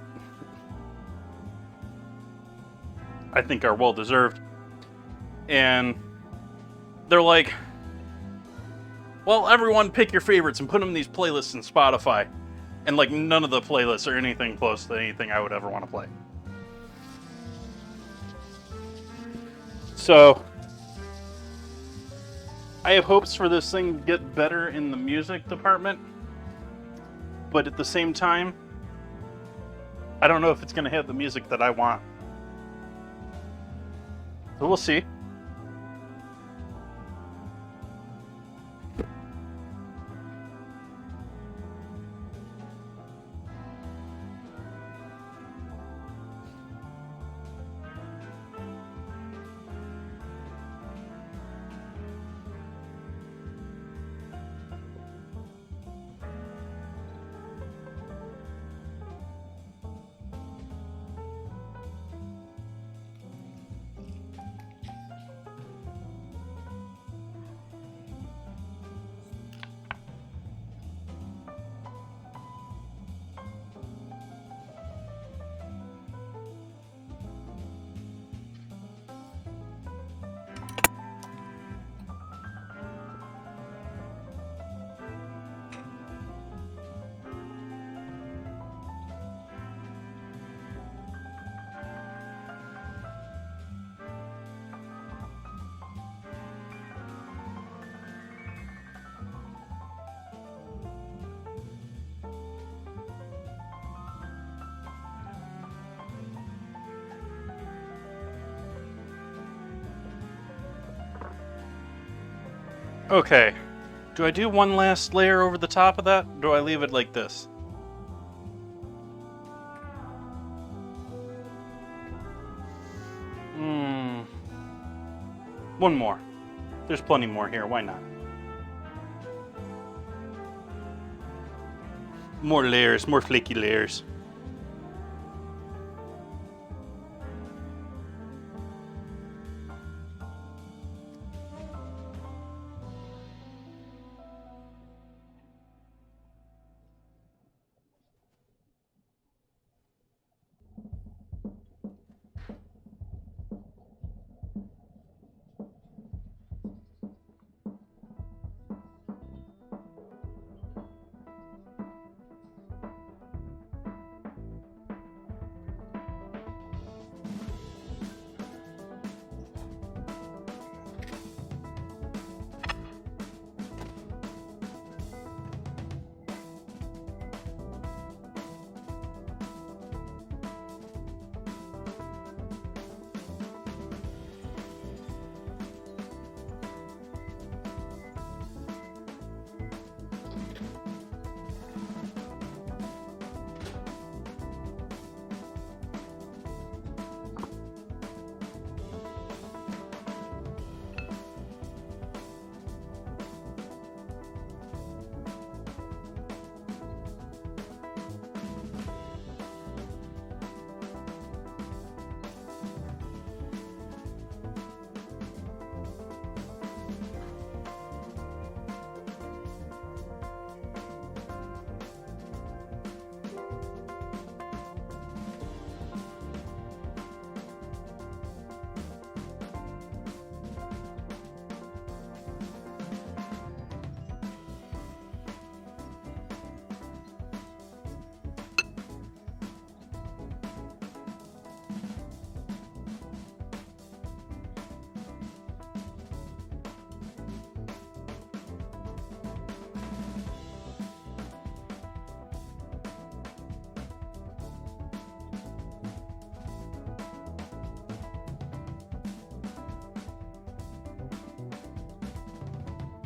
I think are well deserved. And they're like, well, everyone pick your favorites and put them in these playlists in Spotify. And like none of the playlists are anything close to anything I would ever want to play. So I have hopes for this thing to get better in the music department. But at the same time, I don't know if it's going to have the music that I want. So we'll see. Okay. Do I do one last layer over the top of that? Or do I leave it like this? One more. There's plenty more here. Why not? More layers, more flaky layers.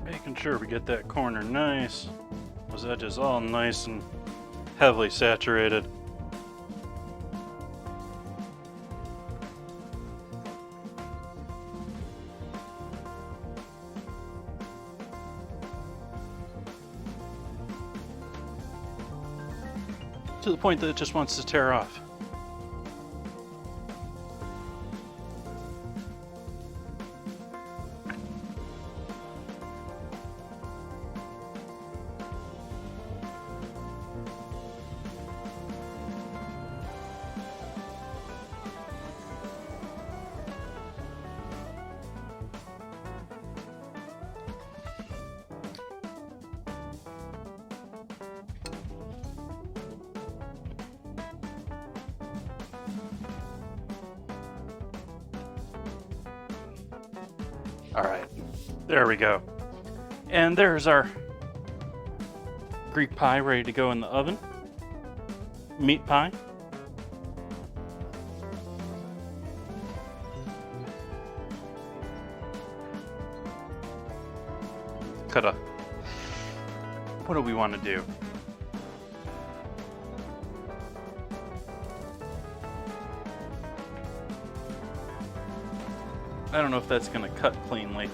Making sure we get that corner nice. Those edges all nice and heavily saturated. To the point that it just wants to tear off. All right, there we go. And there's our Greek pie ready to go in the oven. Meat pie. What do we want to do? I don't know if that's going to cut cleanly.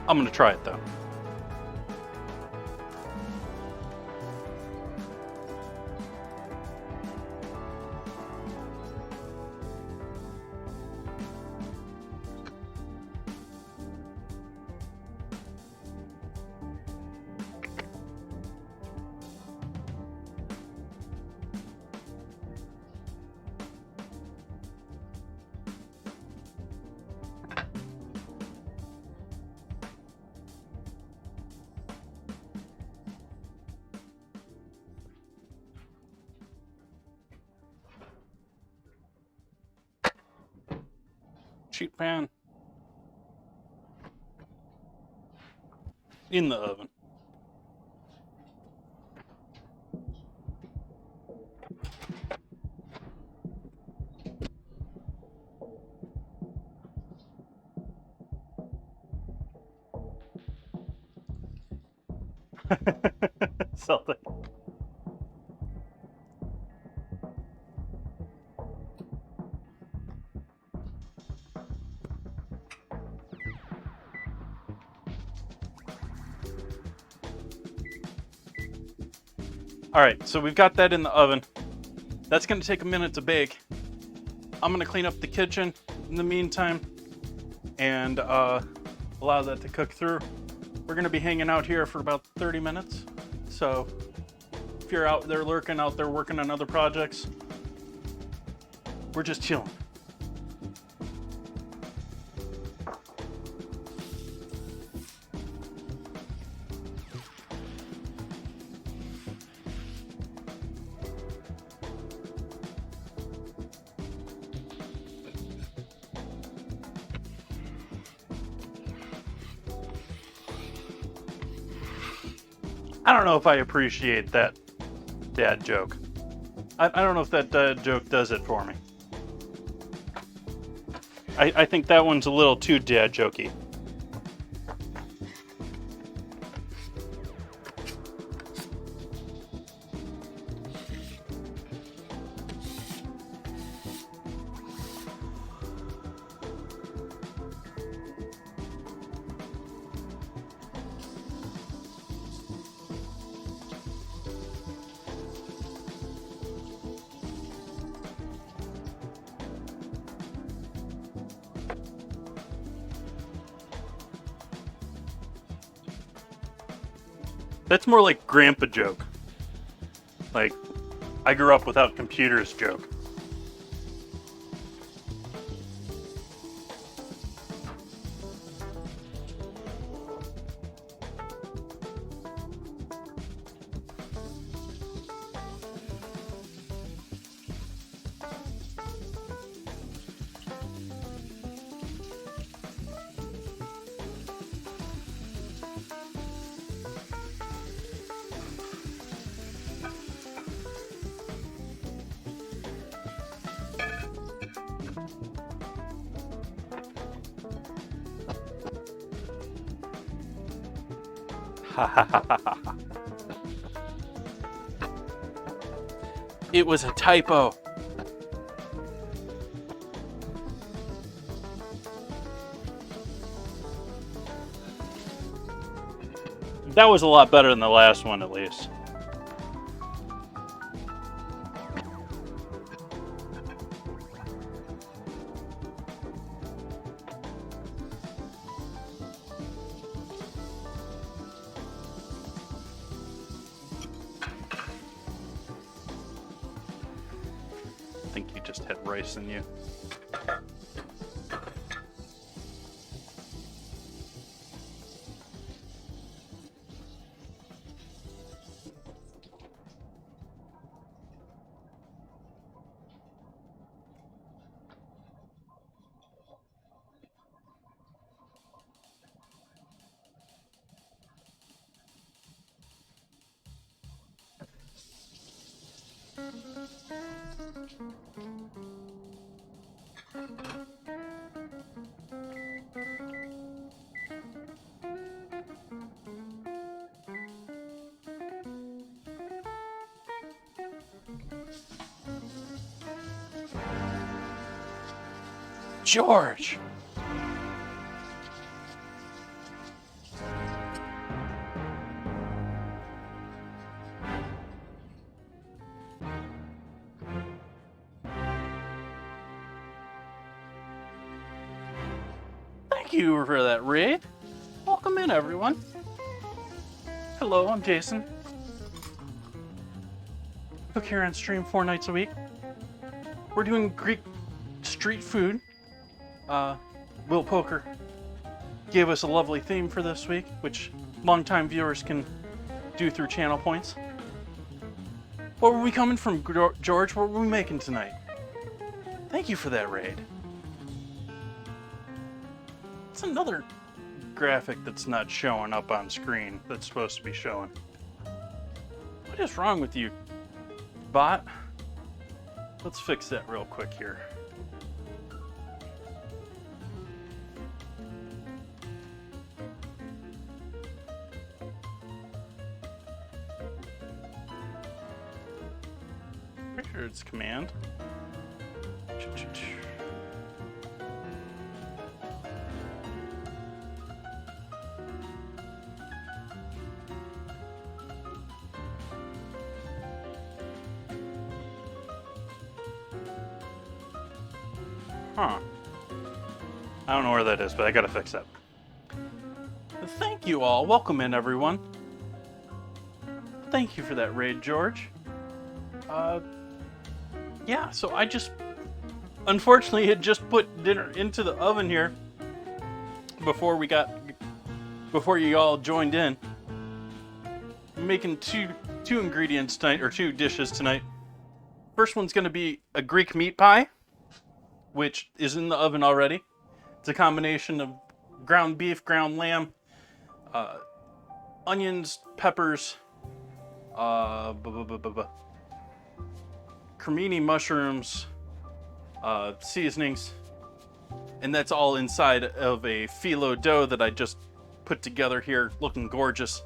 I'm going to try it though. Sheet pan in the oven. Celtic. All right, so we've got that in the oven. That's going to take a minute to bake. I'm going to clean up the kitchen in the meantime and allow that to cook through. We're going to be hanging out here for about 30 minutes. So if you're out there lurking, out there working on other projects, we're just chilling. I don't know if I appreciate that dad joke. I don't know if that dad joke does it for me. I think that one's a little too dad jokey. That's more like grandpa joke. Like, I grew up without computers joke. It was a typo. That was a lot better than the last one, at least. I think you just had rice in you. George! Thank you for that raid. Welcome in, everyone. Hello, I'm Jason. Cook here on stream 4 nights a week. We're doing Greek street food. Will Poker gave us a lovely theme for this week, which longtime viewers can do through channel points. What were we coming from, George? What were we making tonight? Thank you for that raid. It's another graphic that's not showing up on screen that's supposed to be showing. What is wrong with you, bot? Let's fix that real quick here. Pretty sure it's command. Huh. I don't know where that is, but I gotta fix that. Thank you all. Welcome in, everyone. Thank you for that raid, George. Yeah, so I just unfortunately had just put dinner into the oven here before you all joined in. I'm making two ingredients tonight, or 2 dishes tonight. First one's gonna be a Greek meat pie, which is in the oven already. It's a combination of ground beef, ground lamb, onions, peppers, cremini mushrooms, seasonings, and that's all inside of a phyllo dough that I just put together here, looking gorgeous.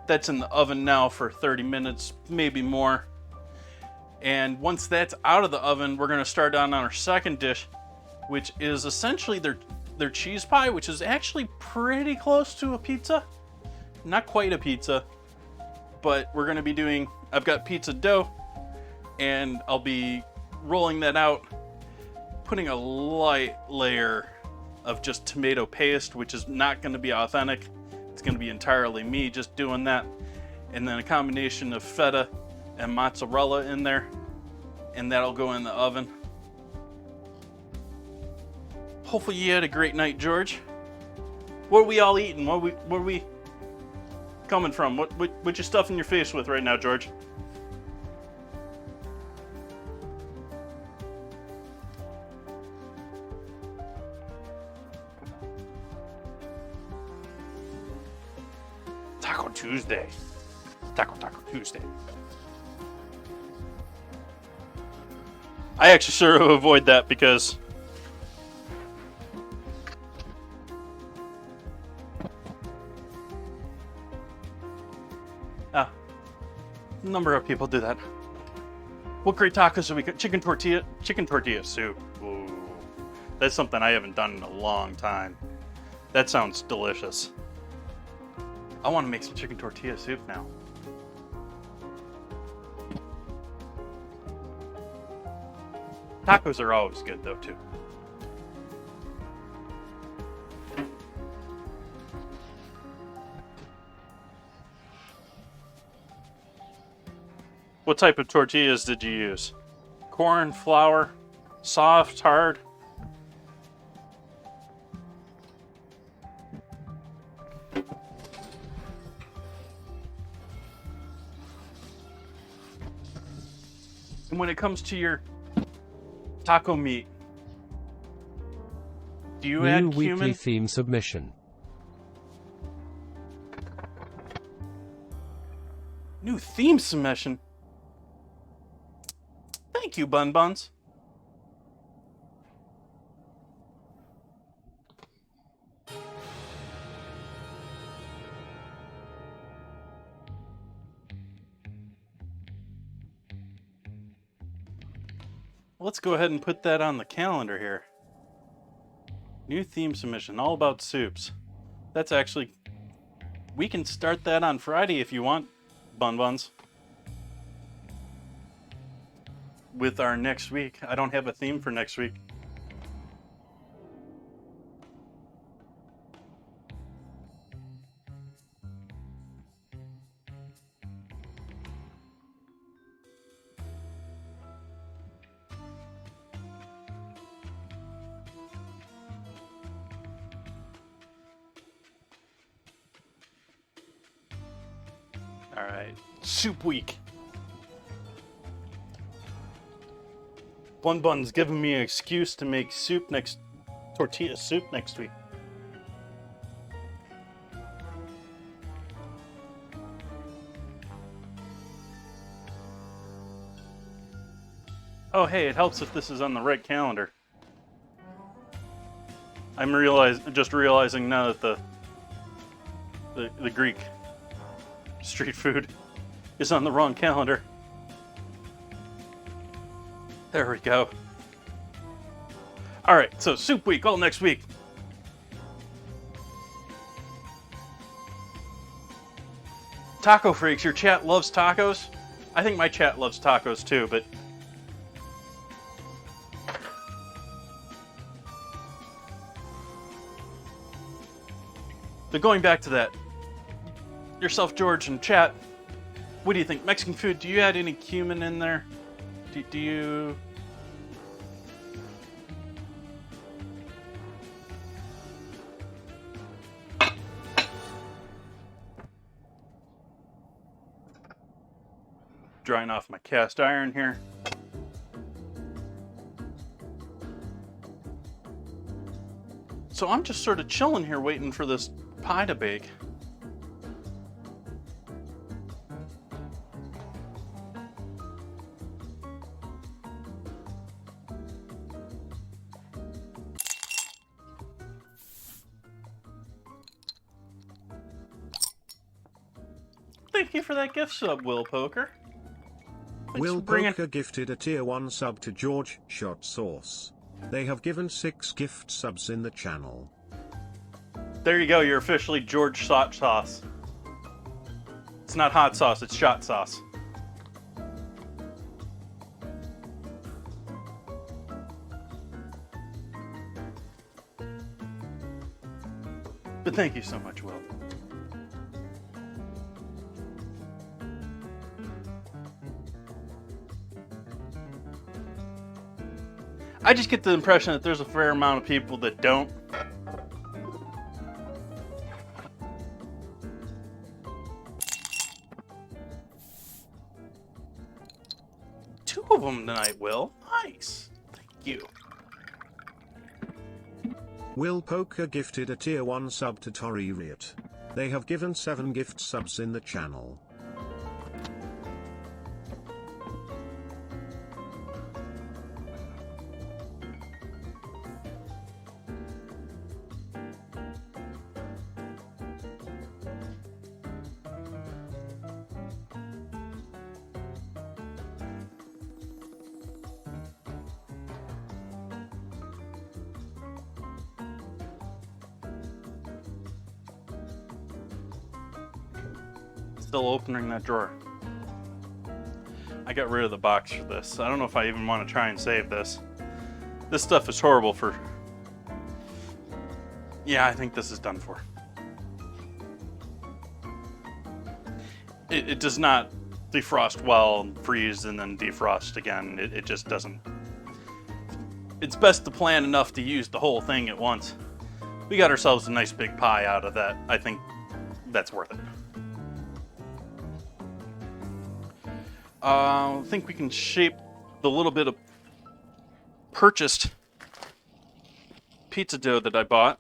That's in the oven now for 30 minutes, maybe more. And once that's out of the oven, we're gonna start on our second dish, which is essentially their cheese pie, which is actually pretty close to a pizza. Not quite a pizza, but we're gonna be doing, I've got pizza dough, and I'll be rolling that out, putting a light layer of just tomato paste, which is not gonna be authentic. It's gonna be entirely me just doing that. And then a combination of feta and mozzarella in there, and that'll go in the oven. Hopefully you had a great night, George. What are we all eating? What are we coming from? What you stuffing your face with right now, George? Taco Tuesday. Taco Tuesday. I actually sort of avoid that because number of people do that. What great tacos have we got? Chicken tortilla soup. Ooh, that's something I haven't done in a long time. That sounds delicious. I want to make some chicken tortilla soup now. Tacos are always good though too. What type of tortillas did you use? Corn, flour, soft, hard? And when it comes to your taco meat, do you add New cumin? weekly theme submission. New theme submission? Thank you, Bun Buns. Let's go ahead and put that on the calendar here. New theme submission, all about soups. That's actually... We can start that on Friday if you want, Bun Buns. With our next week. I don't have a theme for next week. All right, soup week. Bun Bun's giving me an excuse to make tortilla soup next week. Oh, hey, it helps if this is on the right calendar. I'm just realizing now that the Greek street food is on the wrong calendar. There we go. All right, so soup week all next week. Taco freaks, your chat loves tacos? I think my chat loves tacos too, but going back to that, yourself, George, and chat, what do you think? Mexican food, do you add any cumin in there? Do you... Drying off my cast iron here. So I'm just sort of chilling here waiting for this pie to bake. Thank you for that gift sub, Will Poker. Thanks Will for bringing... Poker gifted a tier 1 sub to George Shot Sauce. They have given 6 gift subs in the channel. There you go, you're officially George Shot Sauce. It's not hot sauce, it's shot sauce. But thank you so much, Will. I just get the impression that there's a fair amount of people that don't. Two of them tonight, Will. Nice. Thank you. Will Poker gifted a tier 1 sub to Tori Riot. They have given 7 gift subs in the channel. still opening that drawer. I got rid of the box for this. I don't know if I even want to try and save this. This stuff is horrible for... Yeah, I think this is done for. It does not defrost well, freeze, and then defrost again. It just doesn't. It's best to plan enough to use the whole thing at once. We got ourselves a nice big pie out of that. I think that's worth it. I think we can shape the little bit of purchased pizza dough that I bought.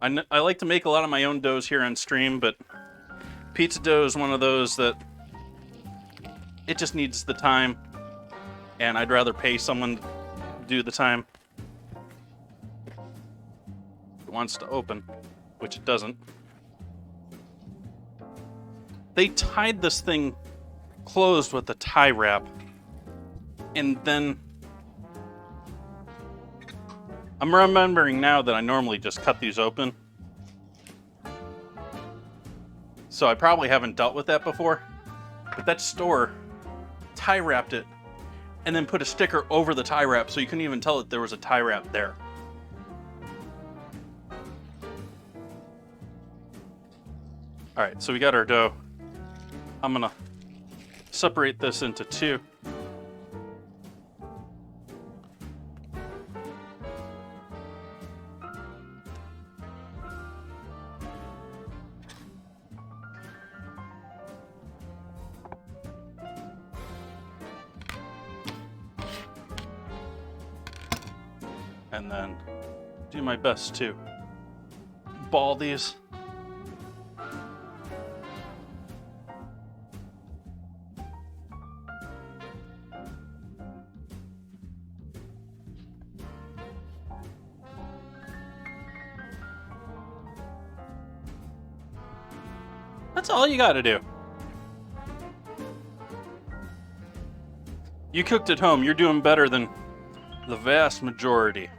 I like to make a lot of my own doughs here on stream, but pizza dough is one of those that it just needs the time, and I'd rather pay someone to do the time. It wants to open, which it doesn't. They tied this thing closed with a tie wrap, and then I'm remembering now that I normally just cut these open. So I probably haven't dealt with that before, but that store tie wrapped it and then put a sticker over the tie wrap so you couldn't even tell that there was a tie wrap there. All right, so we got our dough. I'm gonna separate this into two. And then do my best to ball these. That's all you gotta do. You cooked at home, you're doing better than the vast majority.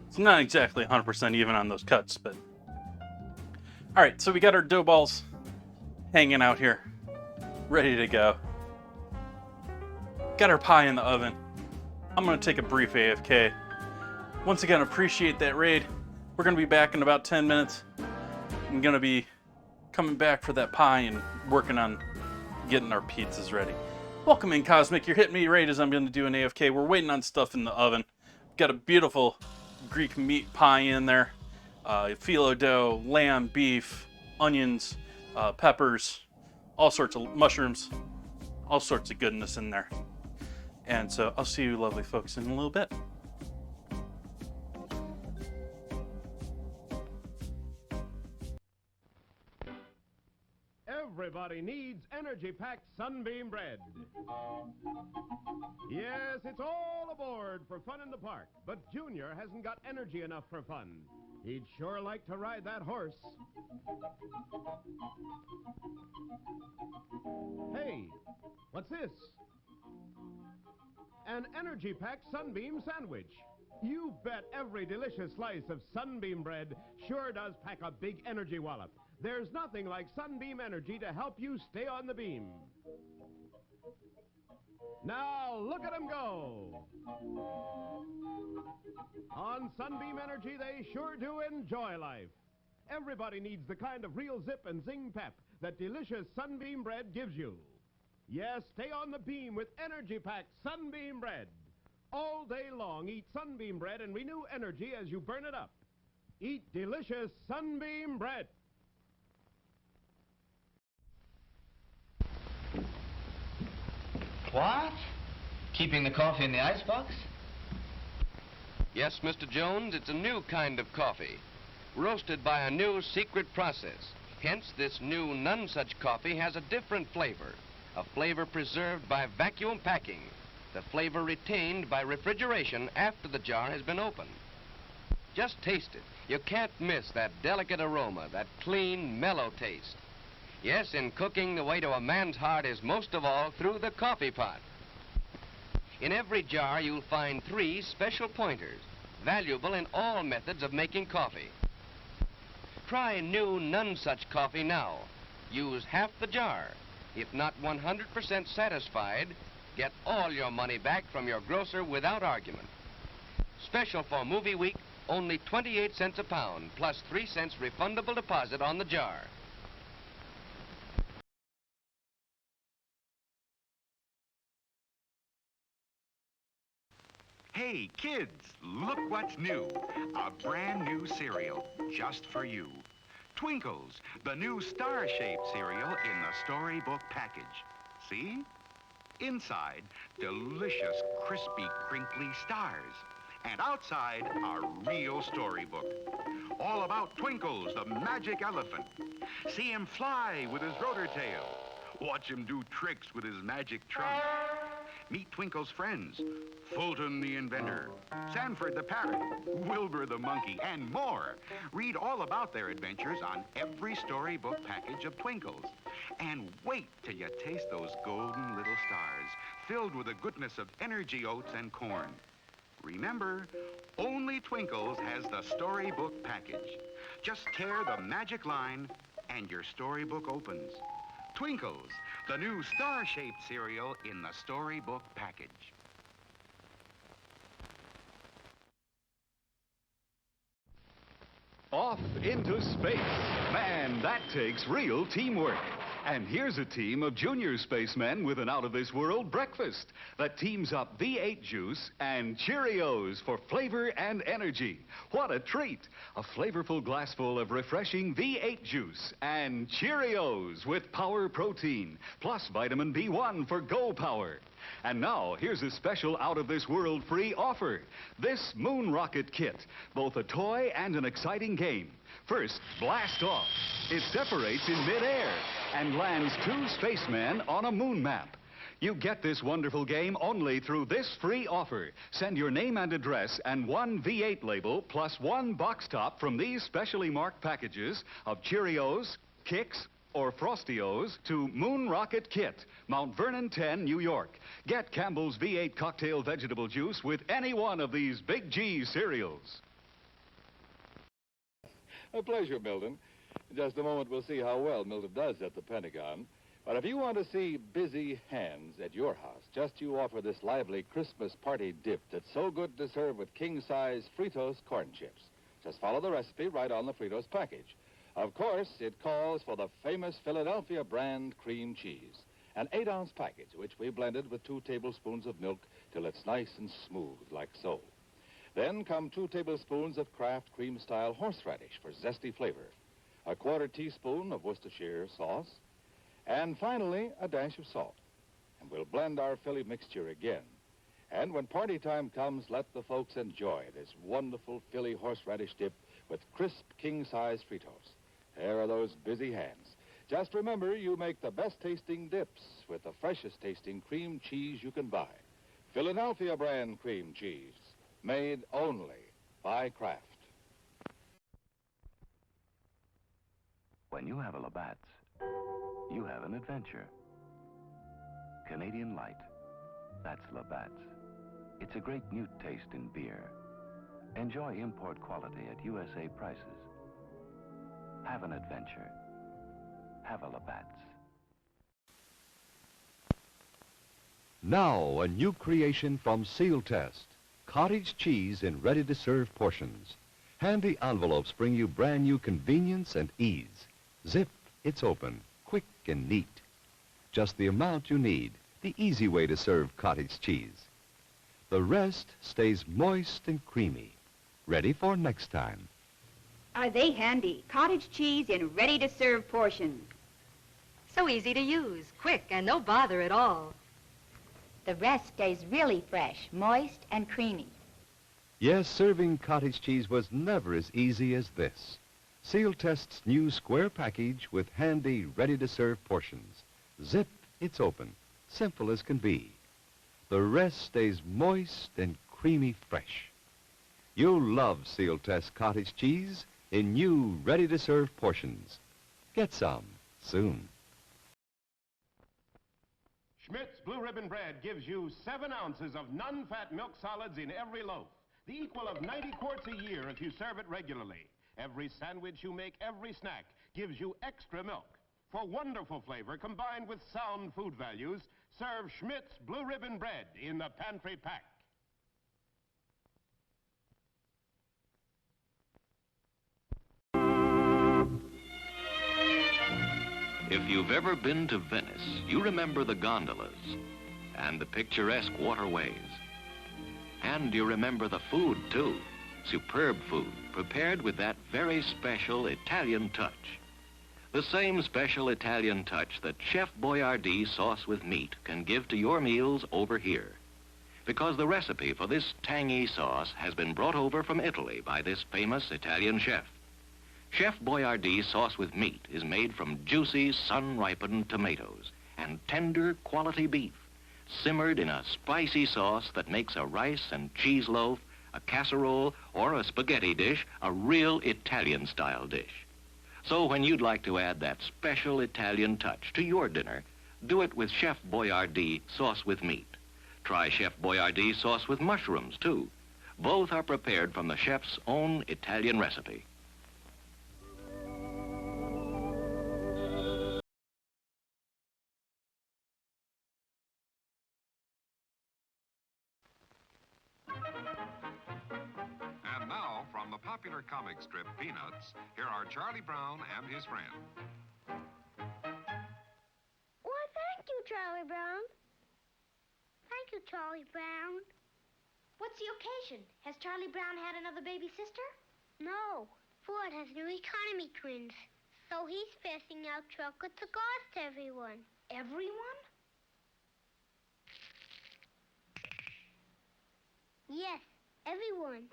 It's not exactly 100% even on those cuts, but... Alright, so we got our dough balls hanging out here, ready to go. Got our pie in the oven. I'm going to take a brief AFK. Once again, appreciate that raid. We're going to be back in about 10 minutes. I'm going to be coming back for that pie and working on getting our pizzas ready. Welcome in, Cosmic. You're hitting me right as I'm going to do an AFK. We're waiting on stuff in the oven. Got a beautiful Greek meat pie in there. Phyllo dough, lamb, beef, onions, peppers, all sorts of mushrooms, all sorts of goodness in there. And so I'll see you lovely folks in a little bit. Everybody needs energy-packed Sunbeam bread. Yes, it's all aboard for fun in the park, but Junior hasn't got energy enough for fun. He'd sure like to ride that horse. Hey, what's this? An energy-packed Sunbeam sandwich. You bet every delicious slice of Sunbeam bread sure does pack a big energy wallop. There's nothing like Sunbeam Energy to help you stay on the beam. Now, look at them go. On Sunbeam Energy, they sure do enjoy life. Everybody needs the kind of real zip and zing pep that delicious Sunbeam bread gives you. Yes, stay on the beam with energy-packed Sunbeam bread. All day long, eat Sunbeam bread and renew energy as you burn it up. Eat delicious Sunbeam bread. What? Keeping the coffee in the icebox? Yes, Mr. Jones, it's a new kind of coffee, roasted by a new secret process. Hence, this new none-such coffee has a different flavor, a flavor preserved by vacuum packing, the flavor retained by refrigeration after the jar has been opened. Just taste it. You can't miss that delicate aroma, that clean, mellow taste. Yes, in cooking, the way to a man's heart is most of all through the coffee pot. In every jar, you'll find 3 special pointers, valuable in all methods of making coffee. Try new None Such coffee now. Use half the jar. If not 100% satisfied, get all your money back from your grocer without argument. Special for movie week, only 28 cents a pound, plus 3 cents refundable deposit on the jar. Hey, kids, look what's new. A brand new cereal, just for you. Twinkles, the new star-shaped cereal in the storybook package. See? Inside, delicious, crispy, crinkly stars. And outside, a real storybook. All about Twinkles, the magic elephant. See him fly with his rotor tail. Watch him do tricks with his magic trunk. Meet Twinkle's friends, Fulton the inventor, Sanford the parrot, Wilbur the monkey, and more. Read all about their adventures on every storybook package of Twinkles. And wait till you taste those golden little stars, filled with the goodness of energy oats and corn. Remember, only Twinkles has the storybook package. Just tear the magic line and your storybook opens. Twinkles, the new star-shaped cereal in the storybook package. Off into space. Man, that takes real teamwork. And here's a team of junior spacemen with an out-of-this-world breakfast that teams up V8 juice and Cheerios for flavor and energy. What a treat! A flavorful glassful of refreshing V8 juice and Cheerios with power protein, plus vitamin B1 for Go Power. And now, here's a special out-of-this-world free offer. This Moon Rocket Kit, both a toy and an exciting game. First, blast off. It separates in midair and lands 2 spacemen on a moon map. You get this wonderful game only through this free offer. Send your name and address and 1 V8 label plus 1 box top from these specially marked packages of Cheerios, Kix, or Frostios to Moon Rocket Kit, Mount Vernon 10, New York. Get Campbell's V8 cocktail vegetable juice with any one of these Big G cereals. A pleasure, Milton. In just a moment, we'll see how well Milton does at the Pentagon. But if you want to see busy hands at your house, just you offer this lively Christmas party dip that's so good to serve with king-size Fritos corn chips. Just follow the recipe right on the Fritos package. Of course, it calls for the famous Philadelphia brand cream cheese, an 8-ounce package, which we blended with 2 tablespoons of milk till it's nice and smooth, like so. Then come 2 tablespoons of Kraft cream-style horseradish for zesty flavor, a 1/4 teaspoon of Worcestershire sauce, and finally, a dash of salt. And we'll blend our Philly mixture again. And when party time comes, let the folks enjoy this wonderful Philly horseradish dip with crisp king-size Fritos. There are those busy hands. Just remember, you make the best-tasting dips with the freshest-tasting cream cheese you can buy. Philadelphia brand cream cheese, made only by Kraft. When you have a Labatt's, you have an adventure. Canadian Light, that's Labatt's. It's a great new taste in beer. Enjoy import quality at USA prices. Have an adventure. Have a Labatt's. Now, a new creation from Seal Test. Cottage cheese in ready-to-serve portions. Handy envelopes bring you brand new convenience and ease. Zip, it's open, quick and neat. Just the amount you need, the easy way to serve cottage cheese. The rest stays moist and creamy, ready for next time. Are they handy? Cottage cheese in ready-to-serve portions. So easy to use, quick, and no bother at all. The rest stays really fresh, moist, and creamy. Yes, serving cottage cheese was never as easy as this. Seal Test's new square package with handy, ready-to-serve portions. Zip, it's open. Simple as can be. The rest stays moist and creamy fresh. You'll love Seal Test cottage cheese in new, ready-to-serve portions. Get some soon. Schmidt's Blue Ribbon Bread gives you 7 ounces of non-fat milk solids in every loaf, the equal of 90 quarts a year if you serve it regularly. Every sandwich you make, every snack, gives you extra milk. For wonderful flavor combined with sound food values, serve Schmidt's Blue Ribbon Bread in the pantry pack. If you've ever been to Venice, you remember the gondolas and the picturesque waterways. And you remember the food, too. Superb food, prepared with that very special Italian touch. The same special Italian touch that Chef Boyardee sauce with meat can give to your meals over here. Because the recipe for this tangy sauce has been brought over from Italy by this famous Italian chef. Chef Boyardee sauce with meat is made from juicy, sun-ripened tomatoes and tender quality beef, simmered in a spicy sauce that makes a rice and cheese loaf, a casserole, or a spaghetti dish a real Italian-style dish. So when you'd like to add that special Italian touch to your dinner, do it with Chef Boyardee sauce with meat. Try Chef Boyardee sauce with mushrooms, too. Both are prepared from the chef's own Italian recipe. And now, from the popular comic strip Peanuts, here are Charlie Brown and his friend. Why, thank you, Charlie Brown. Thank you, Charlie Brown. What's the occasion? Has Charlie Brown had another baby sister? No, Ford has new economy twins, so he's passing out chocolate cigars to everyone. Everyone? Yes, everyone.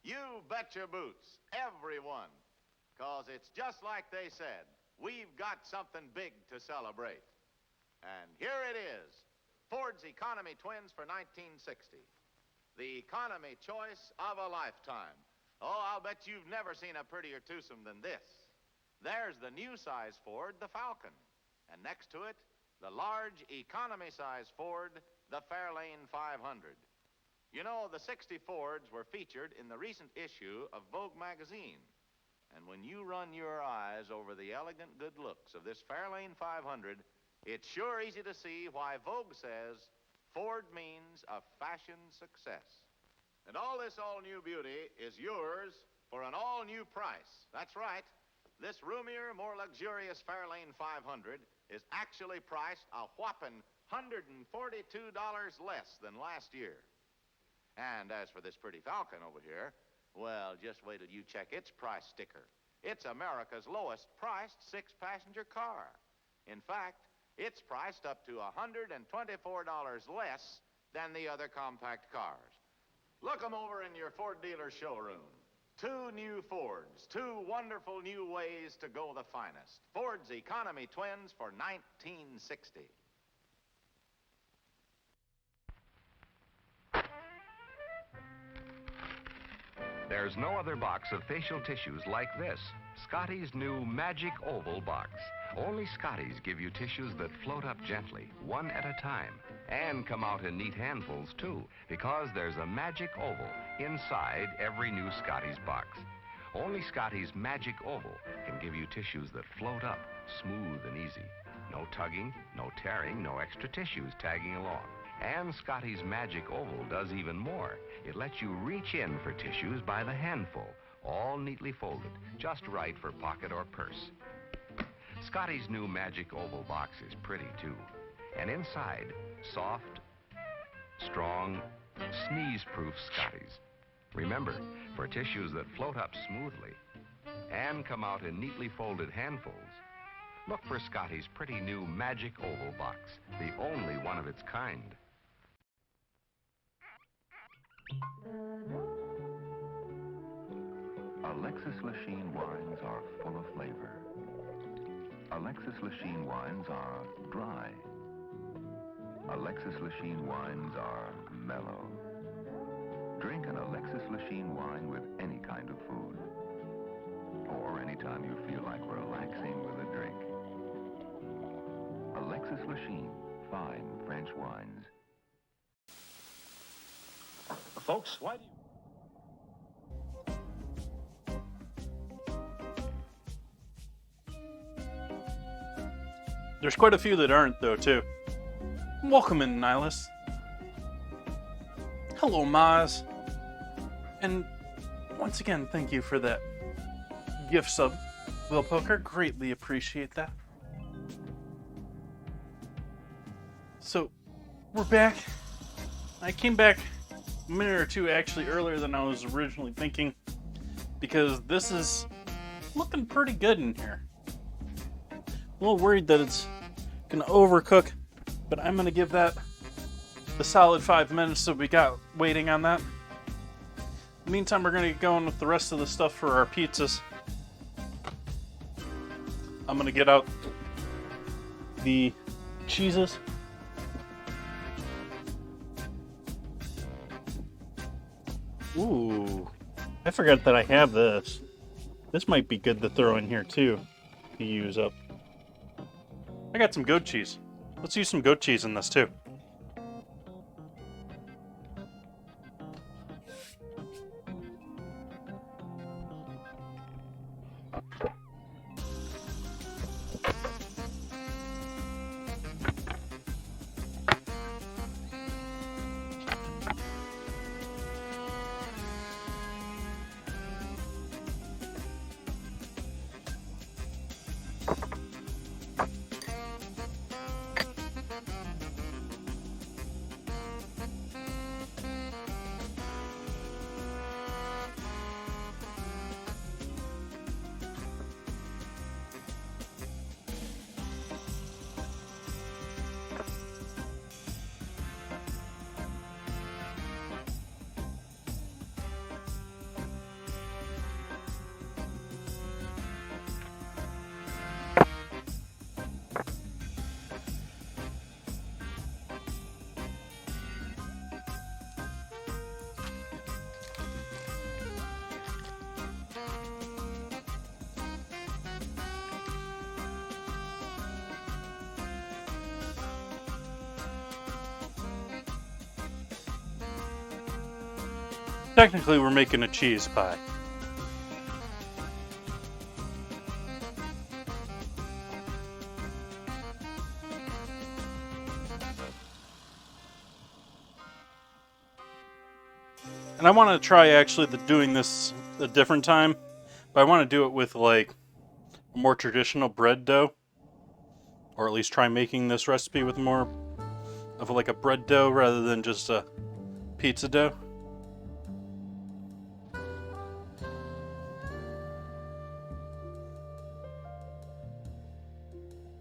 You bet your boots, everyone. 'Cause it's just like they said. We've got something big to celebrate. And here it is, Ford's Economy Twins for 1960. The economy choice of a lifetime. Oh, I'll bet you've never seen a prettier twosome than this. There's the new size Ford, the Falcon. And next to it, the large economy size Ford, the Fairlane 500. You know, the 60 Fords were featured in the recent issue of Vogue magazine. And when you run your eyes over the elegant good looks of this Fairlane 500, it's sure easy to see why Vogue says Ford means a fashion success. And all this all-new beauty is yours for an all-new price. That's right. This roomier, more luxurious Fairlane 500 is actually priced a whopping $142 less than last year. And as for this pretty Falcon over here, well, just wait till you check its price sticker. It's America's lowest priced 6-passenger car. In fact, it's priced up to $124 less than the other compact cars. Look 'em over in your Ford dealer showroom. 2 new Fords, 2 wonderful new ways to go the finest. Ford's Economy Twins for 1960. There's no other box of facial tissues like this. Scotty's new Magic Oval box. Only Scotty's give you tissues that float up gently, one at a time, and come out in neat handfuls, too, because there's a Magic Oval inside every new Scotty's box. Only Scotty's Magic Oval can give you tissues that float up, smooth and easy. No tugging, no tearing, no extra tissues tagging along. And Scotty's Magic Oval does even more. It lets you reach in for tissues by the handful, all neatly folded, just right for pocket or purse. Scotty's new Magic Oval box is pretty, too. And inside, soft, strong, sneeze-proof Scotty's. Remember, for tissues that float up smoothly and come out in neatly folded handfuls, look for Scotty's pretty new Magic Oval box, the only one of its kind. A Lexus machine wines are full of flavor. Alexis Lachine wines are dry. Alexis Lachine wines are mellow. Drink an Alexis Lachine wine with any kind of food. Or anytime you feel like relaxing with a drink. Alexis Lachine, fine French wines. Folks, why do you... There's quite a few that aren't, though, too. Welcome in, Nihilus. Hello, Maz. And once again, thank you for that gift sub, Will Poker. Greatly appreciate that. So, we're back. I came back a minute or two actually earlier than I was originally thinking, because this is looking pretty good in here. A little worried that it's gonna overcook, but I'm gonna give that the solid 5 minutes that we got waiting on that. In the meantime, we're gonna get going with the rest of the stuff for our pizzas. I'm gonna get out the cheeses. Ooh, I forgot that I have this. This might be good to throw in here too, to use up. I got some goat cheese. Let's use some goat cheese in this too. Technically, we're making a cheese pie. And I want to try actually doing this a different time, but I want to do it with like a more traditional bread dough, or at least try making this recipe with more of like a bread dough rather than just a pizza dough.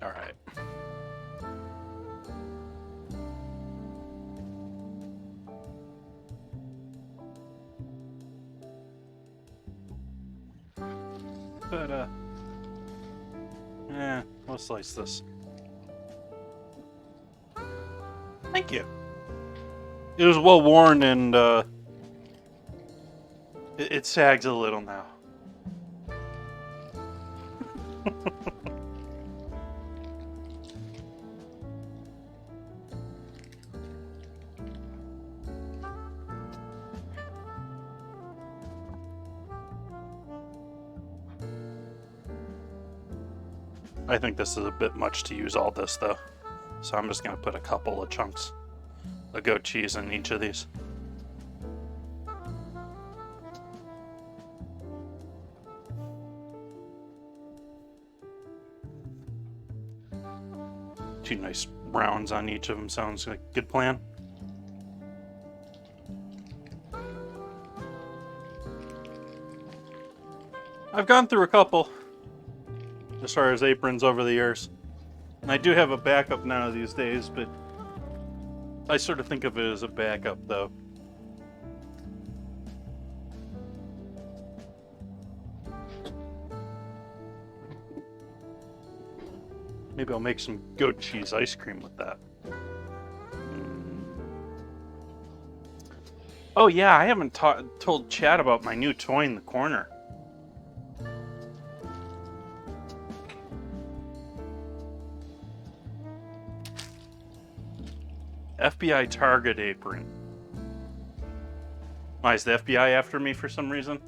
All right. But, we'll slice this. Thank you. It was well worn and, it sags a little now. I think this is a bit much to use all this though, so I'm just going to put a couple of chunks of goat cheese in each of these. Two nice rounds on each of them sounds like a good plan. I've gone through a couple as far as aprons over the years. And I do have a backup now these days, but I sort of think of it as a backup though. Maybe I'll make some goat cheese ice cream with that. Oh yeah, I haven't told Chad about my new toy in the corner. FBI target apron. Why is the FBI after me for some reason?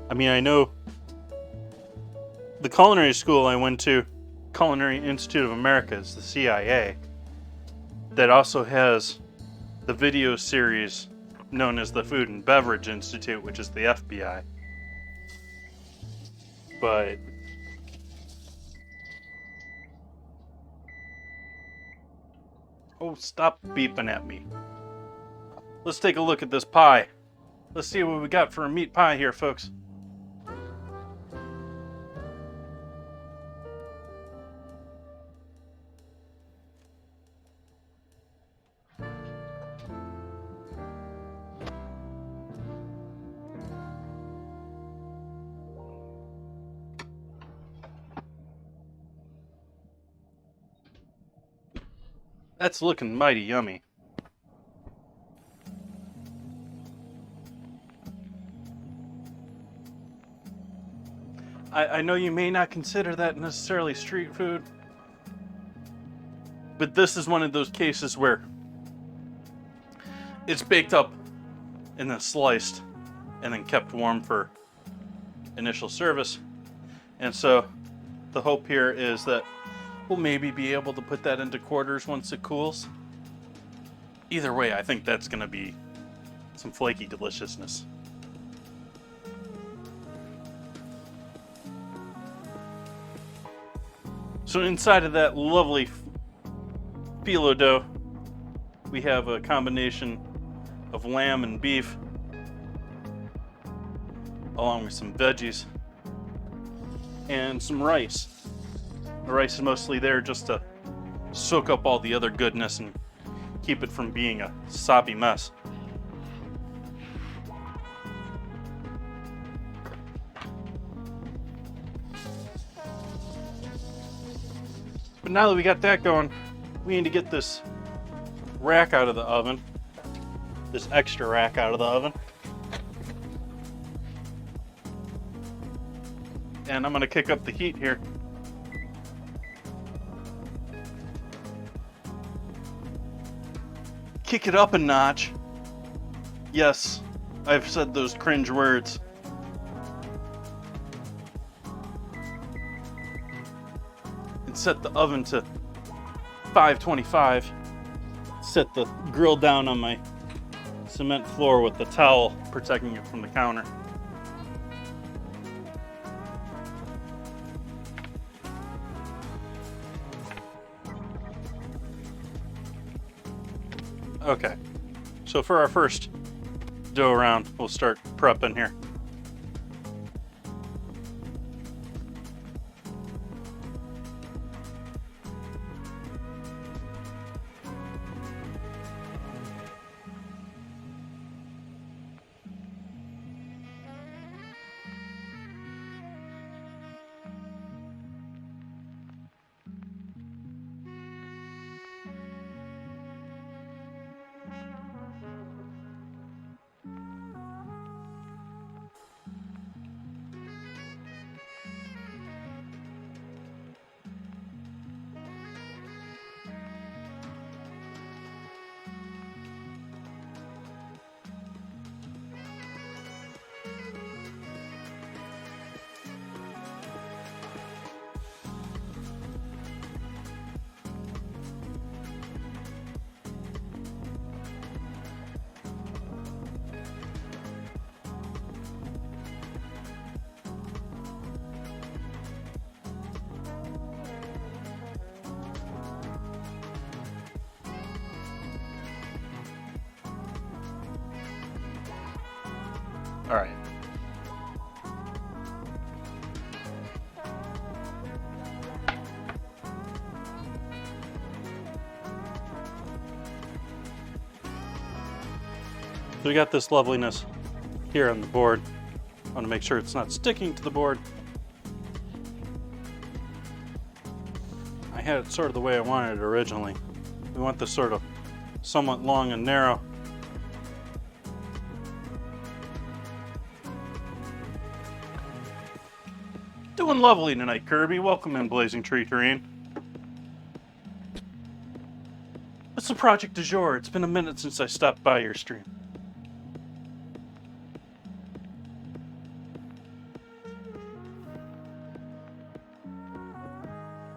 I mean, I know the culinary school I went to, Culinary Institute of America, is the CIA, that also has the video series known as the Food and Beverage Institute, which is the FBI. But oh, stop beeping at me. Let's take a look at this pie. Let's see what we got for a meat pie here, folks. That's looking mighty yummy. I know you may not consider that necessarily street food, but this is one of those cases where it's baked up and then sliced and then kept warm for initial service. And so the hope here is that we'll maybe be able to put that into quarters once it cools. Either way, I think that's going to be some flaky deliciousness. So inside of that lovely phyllo dough, we have a combination of lamb and beef, along with some veggies and some rice. The rice is mostly there just to soak up all the other goodness and keep it from being a soppy mess. But now that we got that going, we need to get this rack out of the oven. This extra rack out of the oven. And I'm going to kick up the heat here. Kick it up a notch. Yes, I've said those cringe words. And set the oven to 525. Set the grill down on my cement floor with the towel protecting it from the counter. Okay, so for our first dough round, we'll start prepping here. All right. So we got this loveliness here on the board. I want to make sure it's not sticking to the board. I had it sort of the way I wanted it originally. We want this sort of somewhat long and narrow. Doing lovely tonight, Kirby. Welcome in, Blazing Tree Terrain. What's the project du jour? It's been a minute since I stopped by your stream.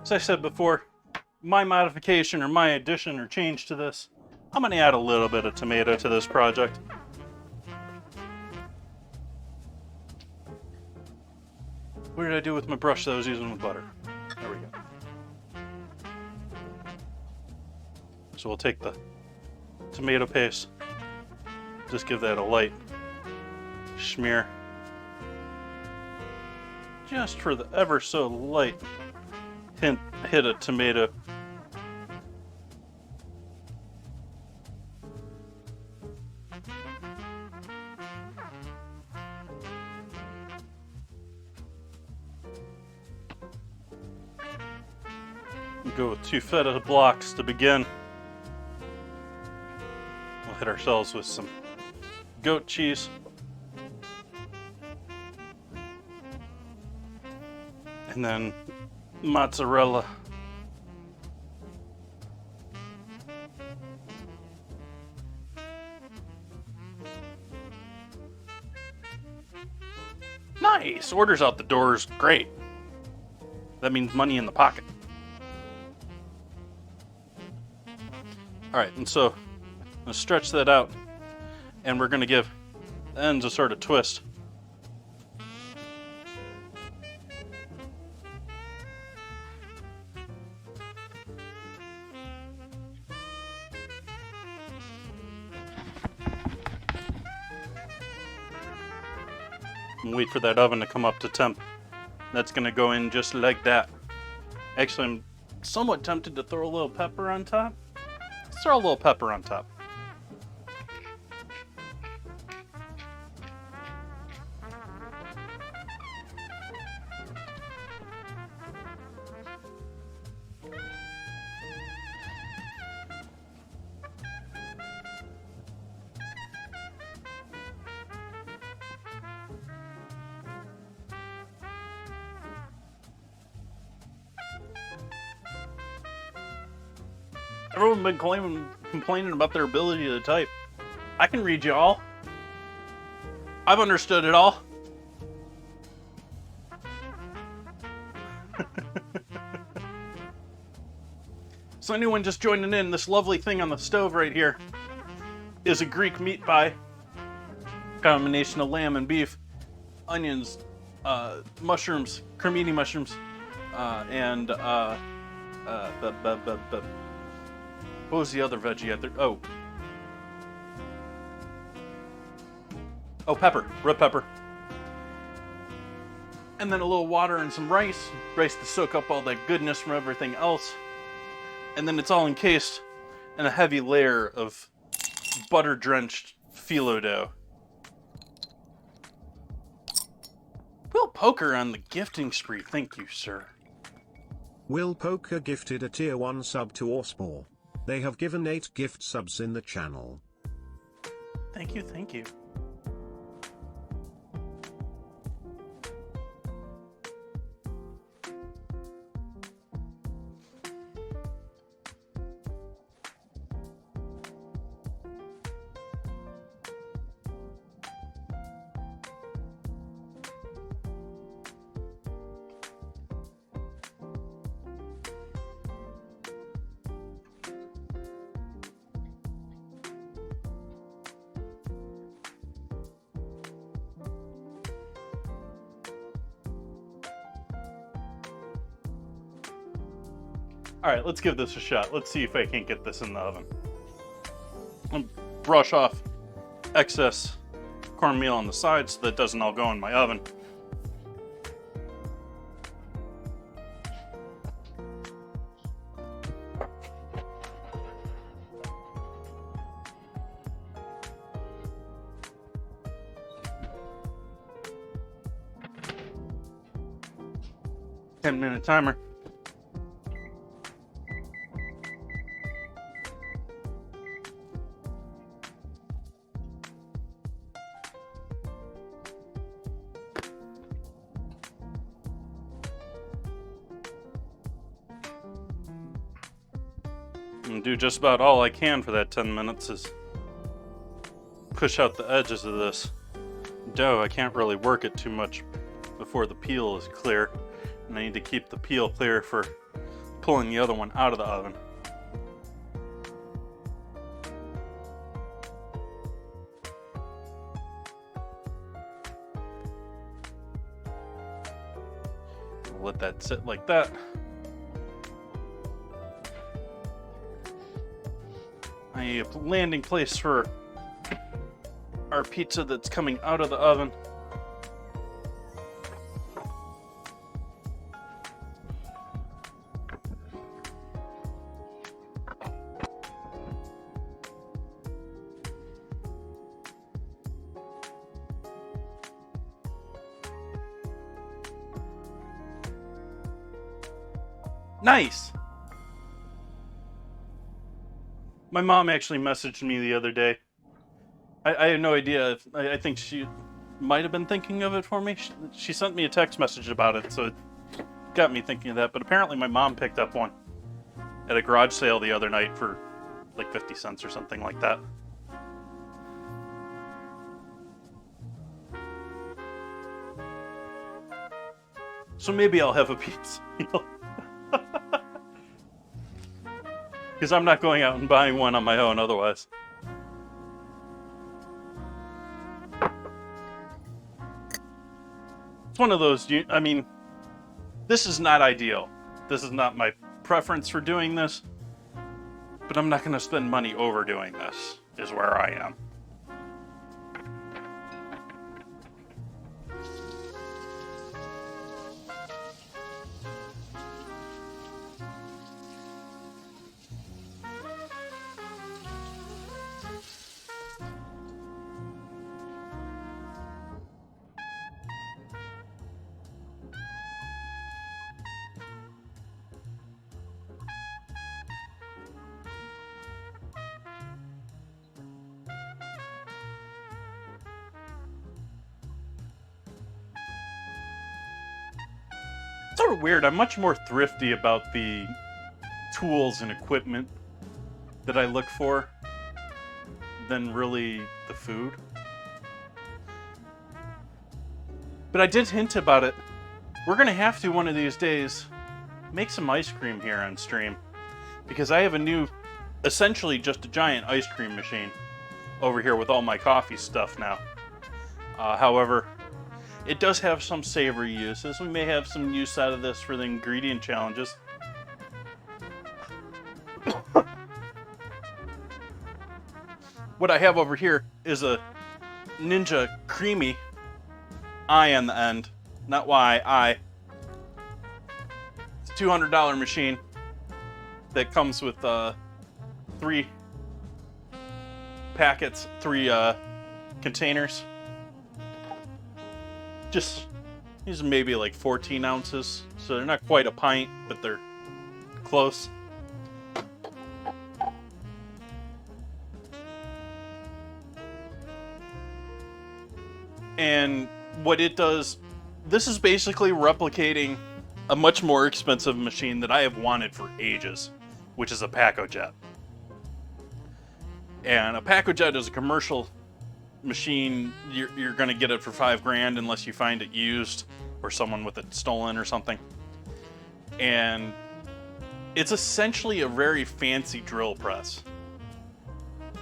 As I said before, my modification or my addition or change to this, I'm going to add a little bit of tomato to this project. What did I do with my brush that I was using with butter? There we go. So we'll take the tomato paste, just give that a light smear, just for the ever so light hit of tomato. Go with 2 feta blocks to begin. We'll hit ourselves with some goat cheese. And then mozzarella. Nice! Orders out the doors. Great. That means money in the pocket. Alright, and so I'm going to stretch that out, and we're going to give the ends a sort of twist. And wait for that oven to come up to temp. That's going to go in just like that. Actually, I'm somewhat tempted to throw a little pepper on top. Let's throw a little pepper on top. Everyone's been complaining about their ability to type. I can read you all. I've understood it all. So anyone just joining in, this lovely thing on the stove right here is a Greek meat pie. Combination of lamb and beef, onions, mushrooms, cremini mushrooms, and what was the other veggie out there? Oh, pepper, red pepper. And then a little water and some rice to soak up all that goodness from everything else. And then it's all encased in a heavy layer of butter-drenched phyllo dough. Will Poker on the gifting spree, thank you, sir. Will Poker gifted a tier 1 sub to Orspor. They have given 8 gift subs in the channel. Thank you, thank you. Alright, let's give this a shot. Let's see if I can't get this in the oven. I'll brush off excess cornmeal on the side so that it doesn't all go in my oven. Ten-minute timer. And do just about all I can for that 10 minutes is push out the edges of this dough. I can't really work it too much before the peel is clear, and I need to keep the peel clear for pulling the other one out of the oven. Let that sit like that. A landing place for our pizza that's coming out of the oven. Nice! My mom actually messaged me the other day. I had no idea. I think she might have been thinking of it for me. She sent me a text message about it, so it got me thinking of that. But apparently my mom picked up one at a garage sale the other night for like 50 cents or something like that. So maybe I'll have a pizza meal. Because I'm not going out and buying one on my own otherwise. It's one of those, I mean, this is not ideal. This is not my preference for doing this. But I'm not going to spend money overdoing this, is where I am. Sort of weird. I'm much more thrifty about the tools and equipment that I look for than really the food. But I did hint about it. We're gonna have to one of these days make some ice cream here on stream, because I have a new, essentially just a giant ice cream machine over here with all my coffee stuff now. However, it does have some savory uses. We may have some use out of this for the ingredient challenges. What I have over here is a Ninja Creamy I on the end, not Y, I. It's a $200 machine that comes with 3 packets, 3 containers. Just, these are maybe like 14 ounces, so they're not quite a pint, but they're close. And what it does, this is basically replicating a much more expensive machine that I have wanted for ages, which is a PacoJet. And a PacoJet is a commercial machine. You're gonna get it for $5,000 unless you find it used or someone with it stolen or something. And it's essentially a very fancy drill press.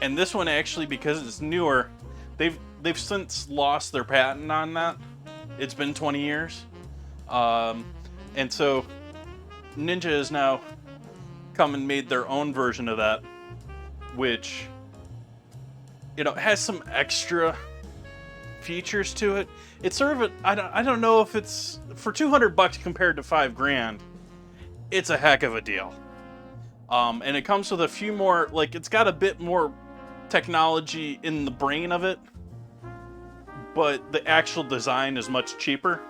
And this one actually, because it's newer, they've since lost their patent on that. It's been 20 years. And so Ninja has now come and made their own version of that, which, you know, has some extra features to it. It's sort of I don't know if it's for $200 compared to $5,000. It's a heck of a deal. And it comes with a few more, like, it's got a bit more technology in the brain of it, but the actual design is much cheaper.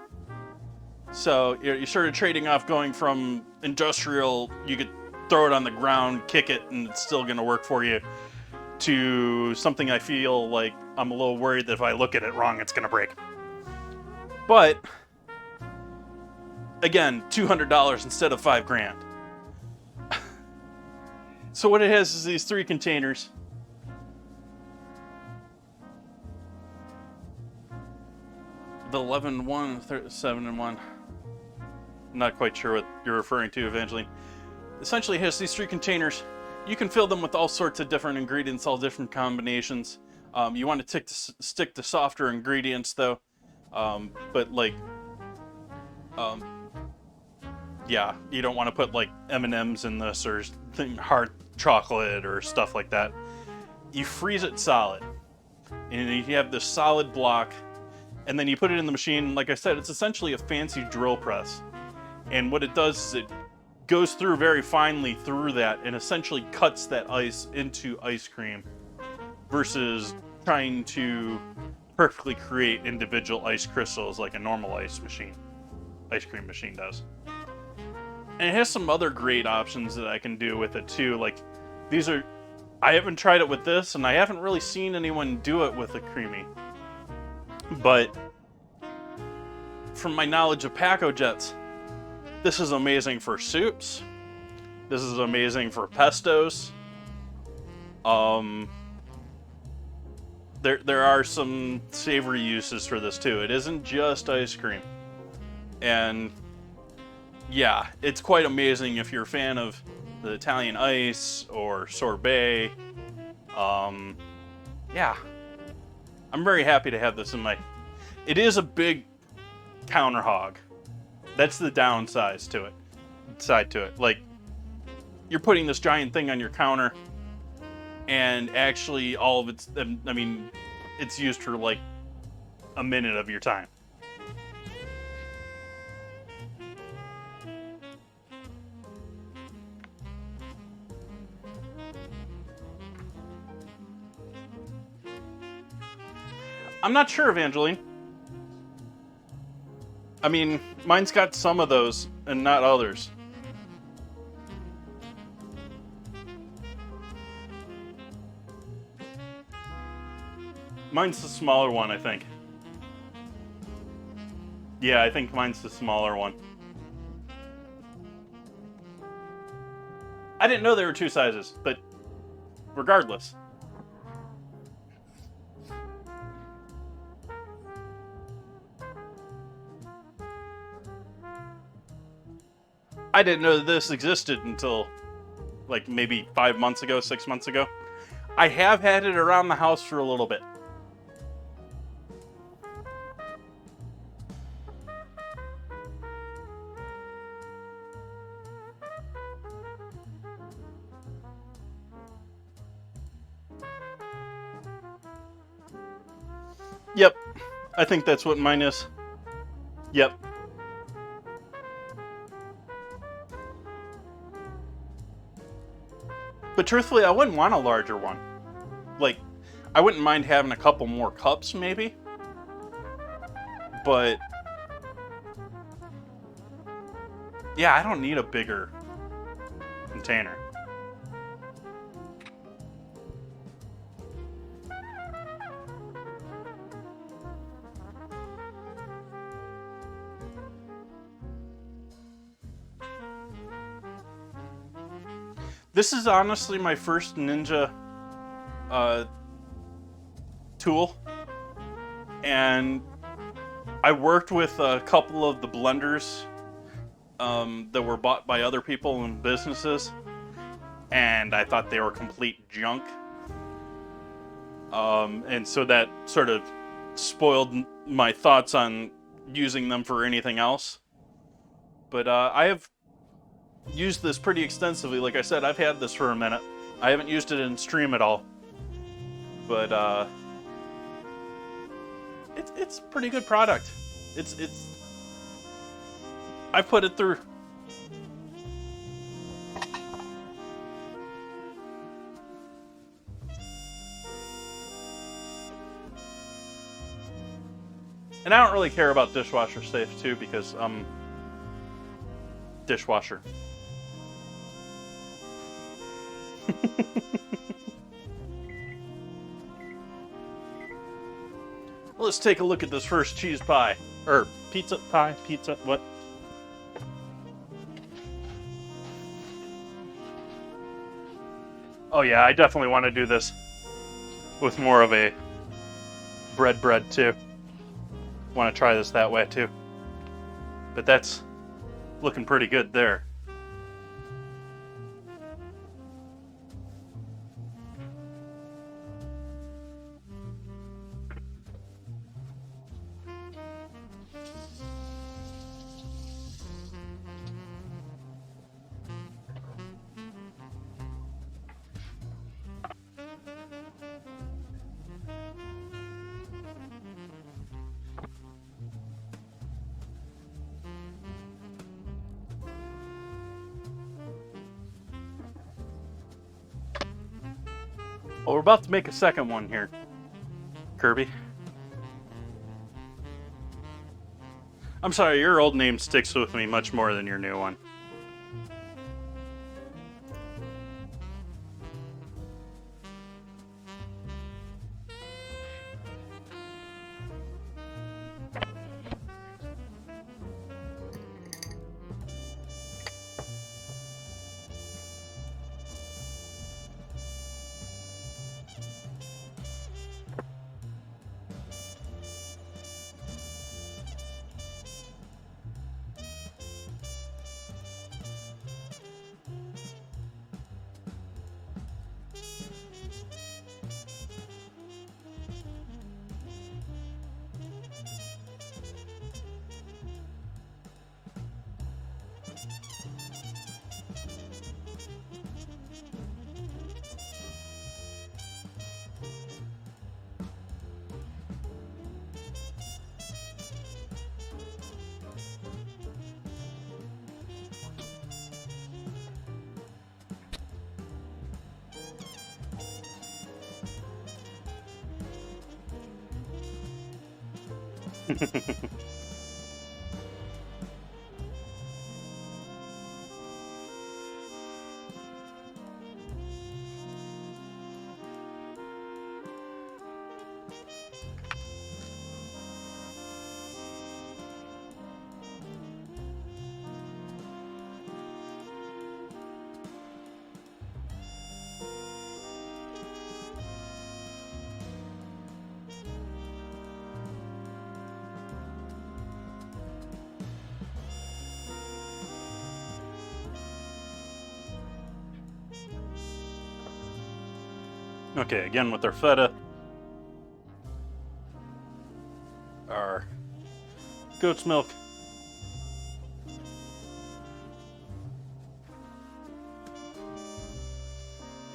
So you're sort of trading off going from industrial, you could throw it on the ground, kick it, and it's still going to work for you, to something I feel like I'm a little worried that if I look at it wrong, it's going to break. But, again, $200 instead of $5,000. So what it has is these 3 containers. The 11-1, 7-1. Not quite sure what you're referring to, Evangeline. Essentially, it has these 3 containers. You can fill them with all sorts of different ingredients, all different combinations. You want to stick to softer ingredients, though. But, like, yeah, you don't want to put, like, M&Ms in this or hard chocolate or stuff like that. You freeze it solid. And you have this solid block. And then you put it in the machine. Like I said, it's essentially a fancy drill press. And what it does is it goes through very finely through that and essentially cuts that ice into ice cream versus trying to perfectly create individual ice crystals like a normal ice cream machine does. And it has some other great options that I can do with it too. Like, I haven't tried it with this, and I haven't really seen anyone do it with a creamy. But from my knowledge of Paco Jets, this is amazing for soups. This is amazing for pestos. There are some savory uses for this too. It isn't just ice cream. And yeah, it's quite amazing if you're a fan of the Italian ice or sorbet. Yeah. I'm very happy to have this in my... It is a big counter hog. That's the downside to it. Like, you're putting this giant thing on your counter, and actually all of it's... I mean, it's used for, like, a minute of your time. I'm not sure, Evangeline. I mean, mine's got some of those and not others. Mine's the smaller one, I think. Yeah, I think mine's the smaller one. I didn't know there were 2 sizes, but regardless. I didn't know that this existed until, like, maybe 5 months ago, 6 months ago. I have had it around the house for a little bit. Yep, I think that's what mine is. Yep. But truthfully, I wouldn't want a larger one. Like, I wouldn't mind having a couple more cups, maybe. But yeah, I don't need a bigger container. This is honestly my first Ninja tool, and I worked with a couple of the blenders that were bought by other people and businesses, and I thought they were complete junk. And so that sort of spoiled my thoughts on using them for anything else. But I have used this pretty extensively. Like I said, I've had this for a minute. I haven't used it in stream at all. But It's a pretty good product. It's I put it through. And I don't really care about dishwasher safe too because dishwasher. Let's take a look at this first cheese pie. Or pizza pie, what? Oh yeah, I definitely want to do this with more of a bread too. Want to try this that way too. But that's looking pretty good there. Well, we're about to make a second one here, Kirby. I'm sorry, your old name sticks with me much more than your new one. Okay, again with our feta, our goat's milk,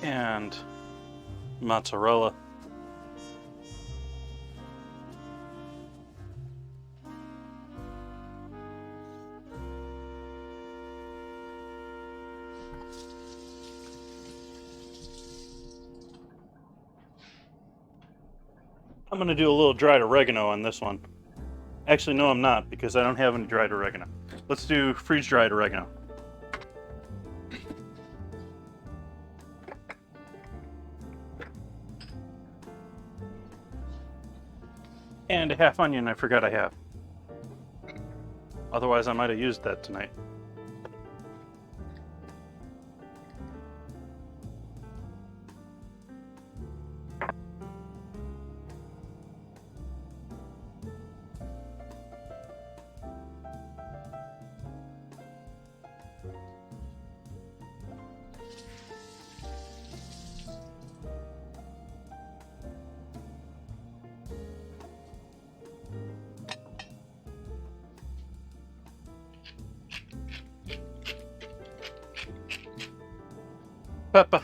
and mozzarella. I'm going to do a little dried oregano on this one. Actually, no, I'm not, because I don't have any dried oregano. Let's do freeze-dried oregano. And a half onion I forgot I have. Otherwise, I might have used that tonight. Pepper.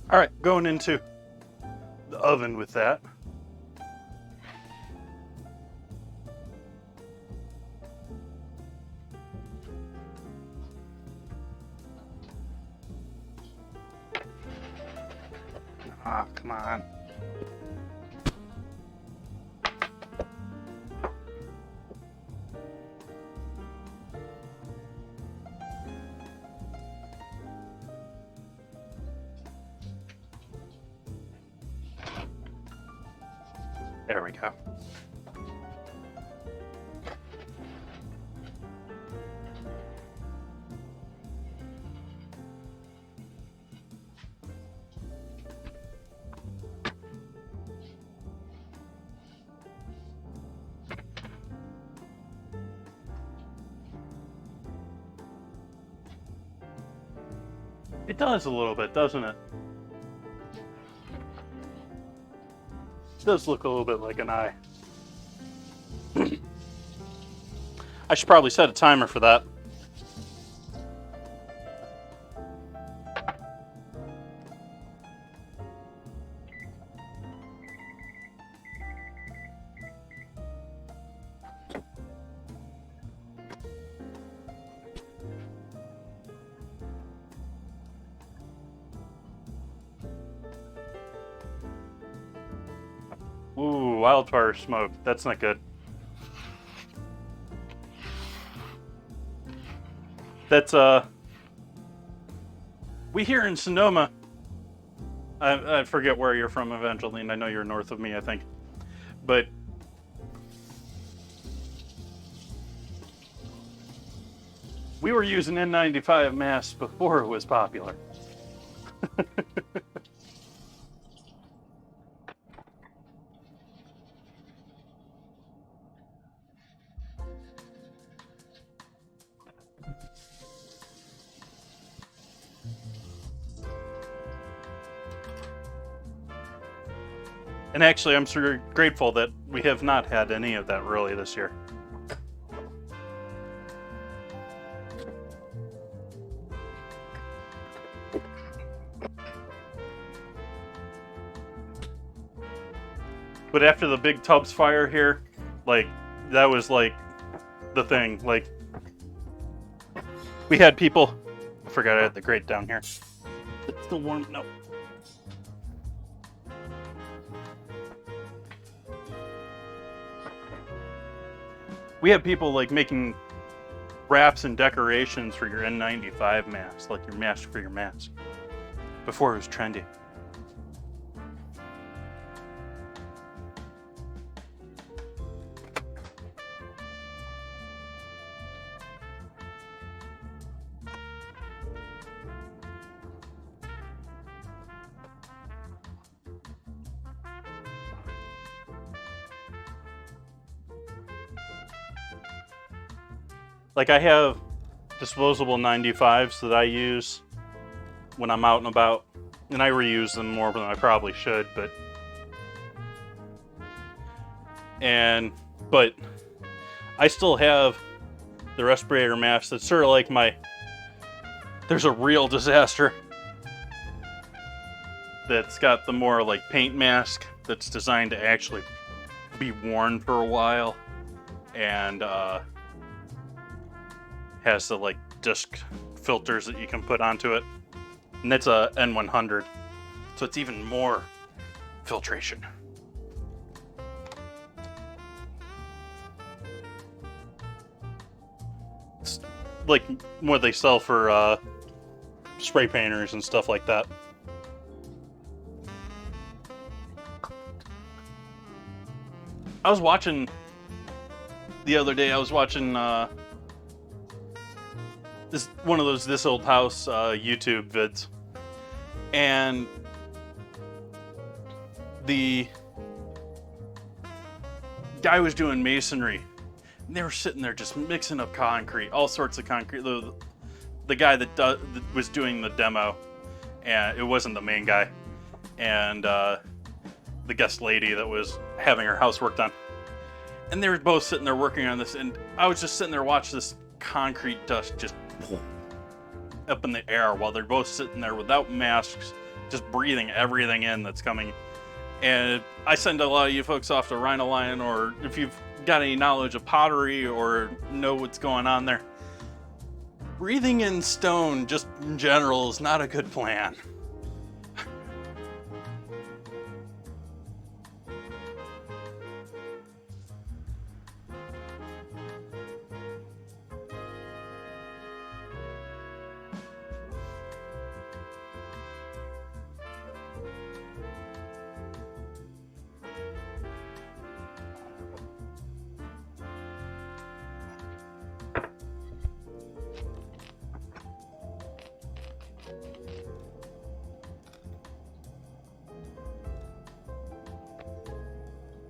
All right, going into the oven with that. Ah, come on. There we go. It does a little bit, doesn't it? It does look a little bit like an eye. I should probably set a timer for that. Ooh, wildfire smoke. That's not good. That's, we here in Sonoma, I forget where you're from, Evangeline. I know you're north of me, I think. But we were using N95 masks before it was popular. And actually, I'm so grateful that we have not had any of that really this year. But after the big Tubbs fire here, like, that was like the thing. Like, we had people. I forgot I had the grate down here. It's still warm. No. We had people like making wraps and decorations for your N95 mask, like your mask for your mask, before it was trendy. Like, I have disposable 95s that I use when I'm out and about, and I reuse them more than I probably should, but I still have the respirator mask that's sort of like there's a real disaster that's got the more like paint mask that's designed to actually be worn for a while, and has the like disc filters that you can put onto it, and it's a N100, so it's even more filtration. It's like what they sell for spray painters and stuff like that. I was watching the other day. I was watching one of those This Old House YouTube vids, and the guy was doing masonry, and they were sitting there just mixing up concrete, all sorts of concrete. The guy that was doing the demo, and it wasn't the main guy, and the guest lady that was having her house worked on, and they were both sitting there working on this, and I was just sitting there watching this concrete dust just up in the air while they're both sitting there without masks, just breathing everything in that's coming. And I send a lot of you folks off to Rhino Lion, or if you've got any knowledge of pottery or know what's going on there, breathing in stone just in general is not a good plan.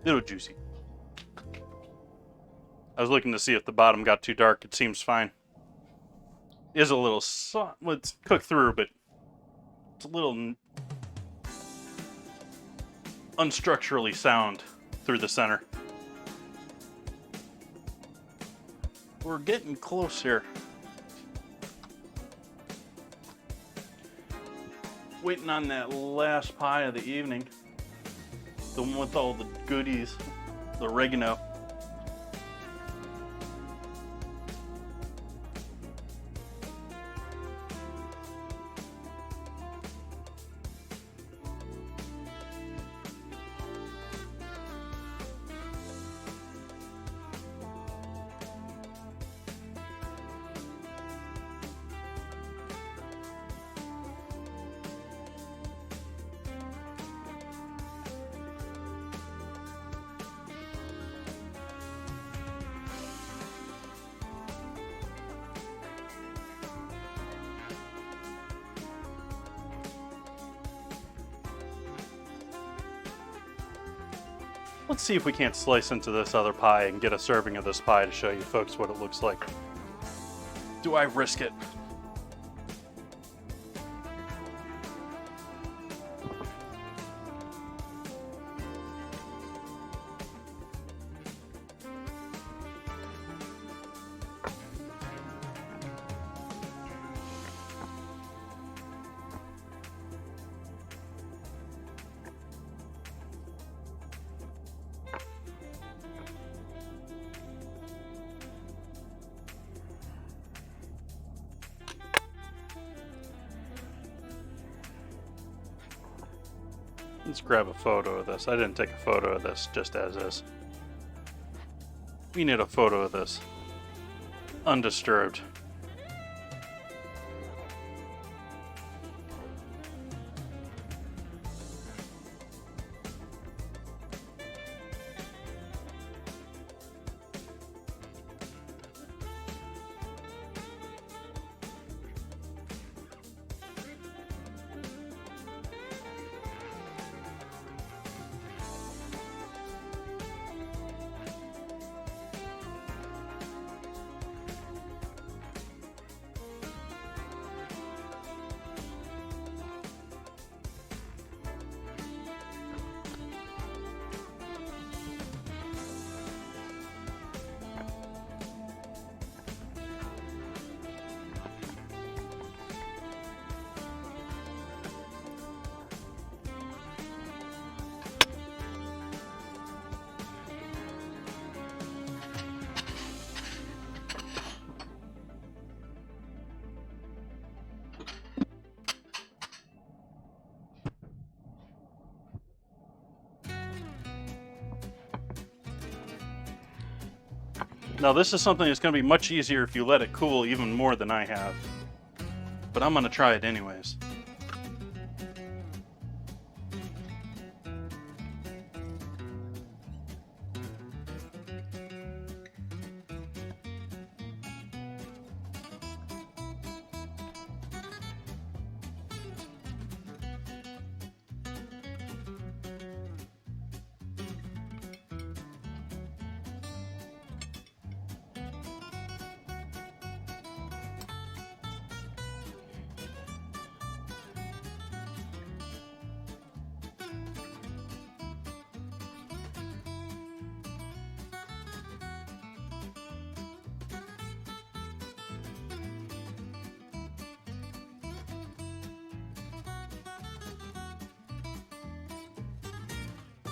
Little juicy. I was looking to see if the bottom got too dark. It seems fine. It is a little well, it's cooked through, but it's a little unstructurally sound through the center. We're getting close here. Waiting on that last pie of the evening. The one with all the goodies, the oregano. Let's see if we can't slice into this other pie and get a serving of this pie to show you folks what it looks like. Do I risk it? Let's grab a photo of this. I didn't take a photo of this just as is. We need a photo of this. Undisturbed. Now this is something that's going to be much easier if you let it cool even more than I have. But I'm going to try it anyways.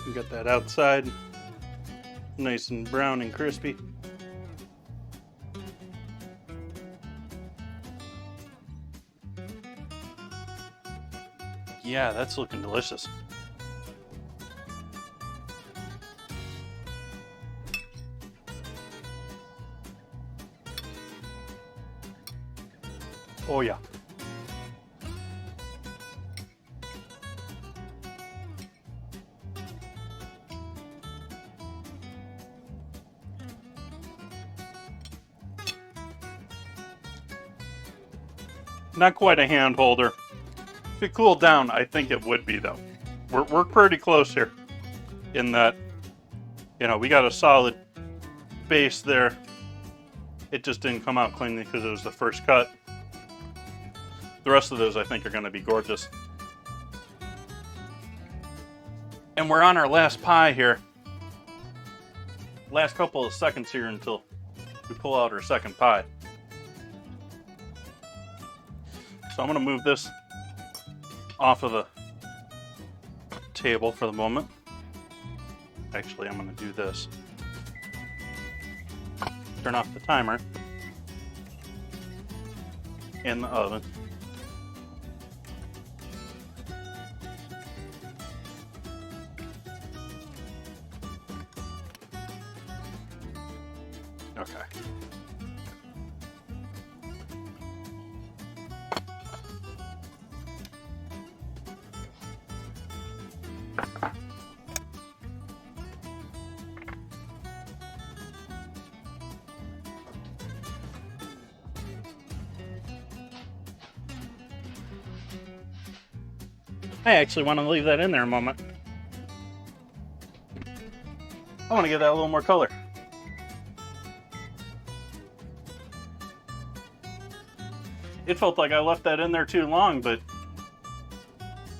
We got that outside nice and brown and crispy. Yeah, that's looking delicious. Oh yeah. Not quite a hand holder. If it cooled down, I think it would be though. We're pretty close here in that, you know, we got a solid base there. It just didn't come out cleanly because it was the first cut. The rest of those I think are going to be gorgeous. And we're on our last pie here. Last couple of seconds here until we pull out our second pie. So I'm going to move this off of the table for the moment. Actually, I'm going to do this. Turn off the timer in the oven. Okay. I actually want to leave that in there a moment. I want to give that a little more color. It felt like I left that in there too long, but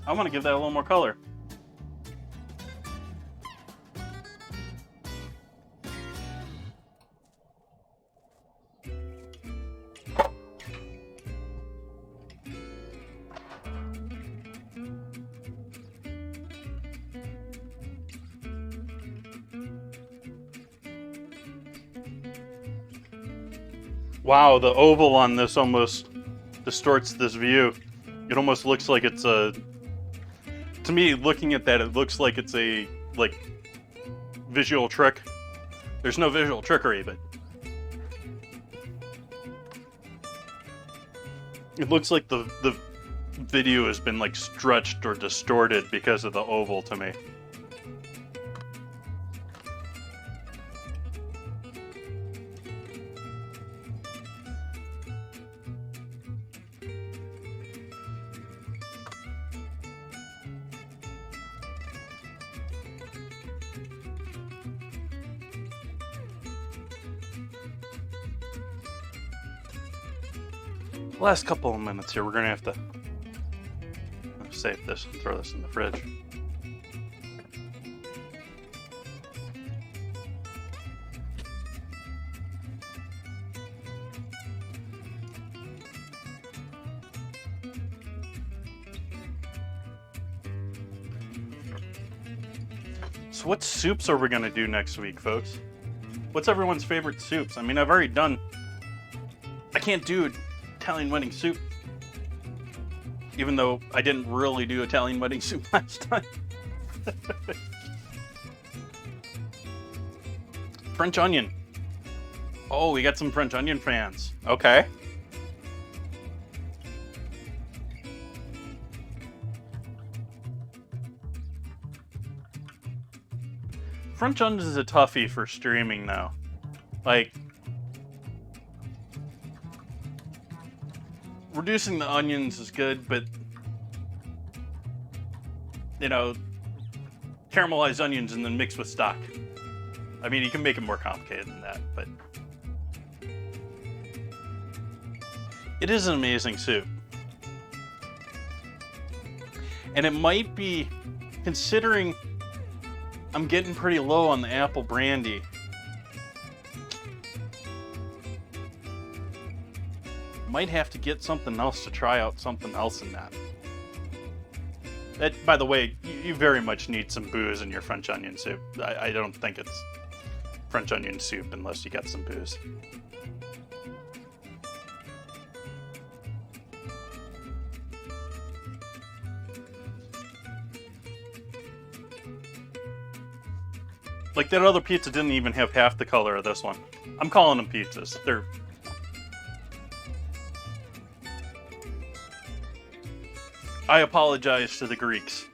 I want to give that a little more color. Wow, the oval on this almost distorts this view. It almost looks like it's a... To me, looking at that, it looks like it's a, like, visual trick. There's no visual trickery, but... It looks like the video has been, like, stretched or distorted because of the oval to me. Last couple of minutes here, we're gonna have to save this and throw this in the fridge. So what soups are we gonna do next week, folks? What's everyone's favorite soups? I mean, I've already done... I can't do Italian wedding soup, even though I didn't really do Italian wedding soup last time. French onion. Oh, we got some French onion fans. Okay. French onions is a toughie for streaming though. Like, reducing the onions is good, but, you know, caramelized onions and then mixed with stock. I mean, you can make it more complicated than that, but it is an amazing soup. And it might be, considering I'm getting pretty low on the apple brandy, might have to get something else to try out something else in that. By the way, you very much need some booze in your French onion soup. I don't think it's French onion soup unless you got some booze. Like, that other pizza didn't even have half the color of this one. I'm calling them pizzas. They're... I apologize to the Greeks.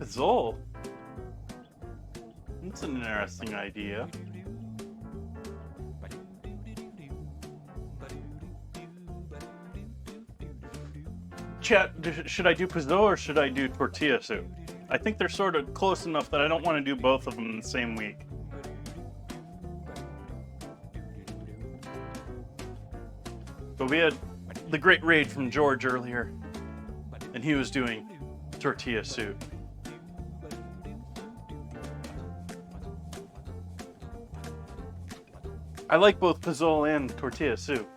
Pizzole. That's an interesting idea. Chat, should I do pizzole or should I do tortilla soup? I think they're sort of close enough that I don't want to do both of them in the same week. But we had the great raid from George earlier, and he was doing tortilla soup. I like both pizzole and tortilla soup.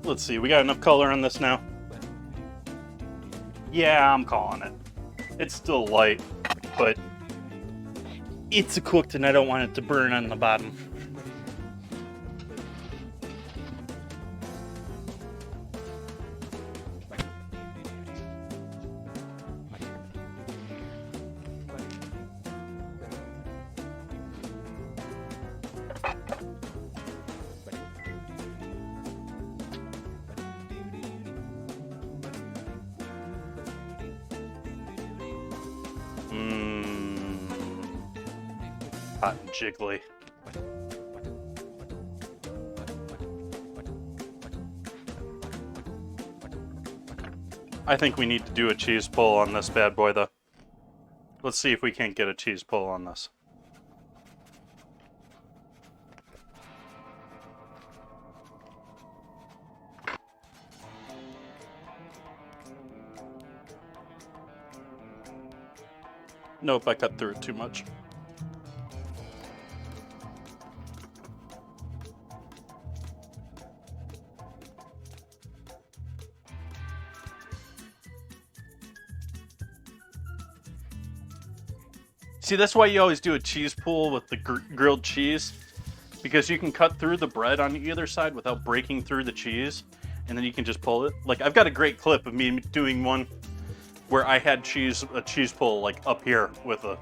Let's see, we got enough color on this now? Yeah, I'm calling it. It's still light, but it's cooked and I don't want it to burn on the bottom. Hot and jiggly. I think we need to do a cheese pull on this bad boy, though. Let's see if we can't get a cheese pull on this. Nope, I cut through it too much. See, that's why you always do a cheese pull with the grilled cheese, because you can cut through the bread on either side without breaking through the cheese, and then you can just pull it. Like, I've got a great clip of me doing one where I had a cheese pull like up here with a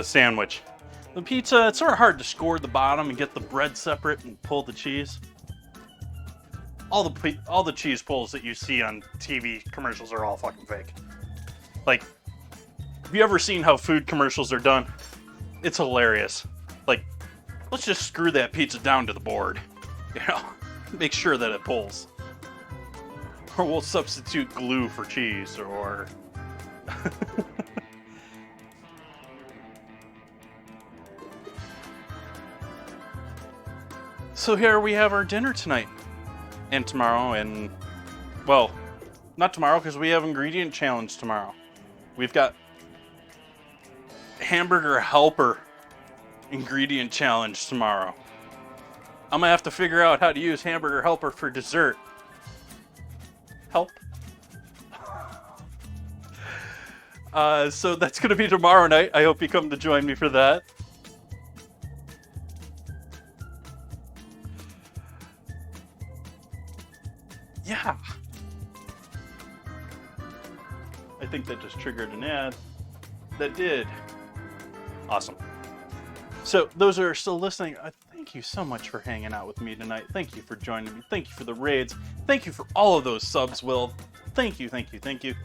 sandwich. The pizza, it's sort of hard to score the bottom and get the bread separate and pull the cheese. All the cheese pulls that you see on TV commercials are all fucking fake. Like, have you ever seen how food commercials are done? It's hilarious. Like, let's just screw that pizza down to the board. You know, make sure that it pulls. Or we'll substitute glue for cheese, or... So here we have our dinner tonight. And tomorrow, and... Well, not tomorrow, because we have ingredient challenge tomorrow. We've got hamburger helper ingredient challenge tomorrow. I'm gonna have to figure out how to use hamburger helper for dessert. Help. So that's gonna be tomorrow night. I hope you come to join me for that. Yeah. I think that just triggered an ad. That did. Awesome. So, those who are still listening, thank you so much for hanging out with me tonight. Thank you for joining me. Thank you for the raids. Thank you for all of those subs, Will. Thank you, thank you, thank you.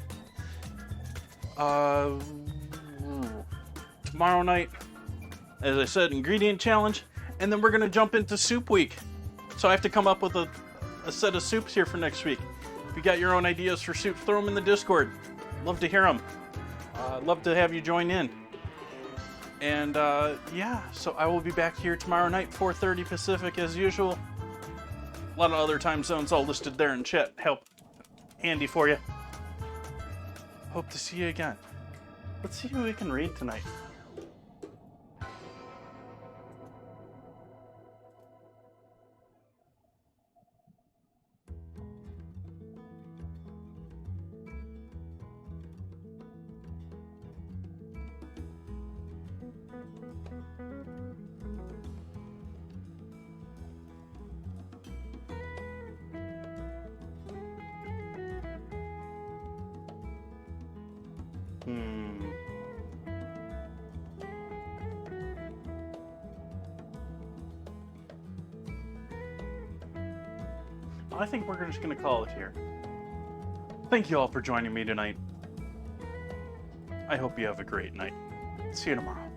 Tomorrow night, as I said, ingredient challenge, and then we're going to jump into soup week. So I have to come up with a set of soups here for next week. If you got your own ideas for soup, throw them in the Discord. Love to hear them. Love to have you join in. And yeah, so I will be back here tomorrow night, 4:30 Pacific as usual. A lot of other time zones all listed there in chat. Handy for you. Hope to see you again. Let's see who we can read tonight. I think we're just going to call it here. Thank you all for joining me tonight. I hope you have a great night. See you tomorrow.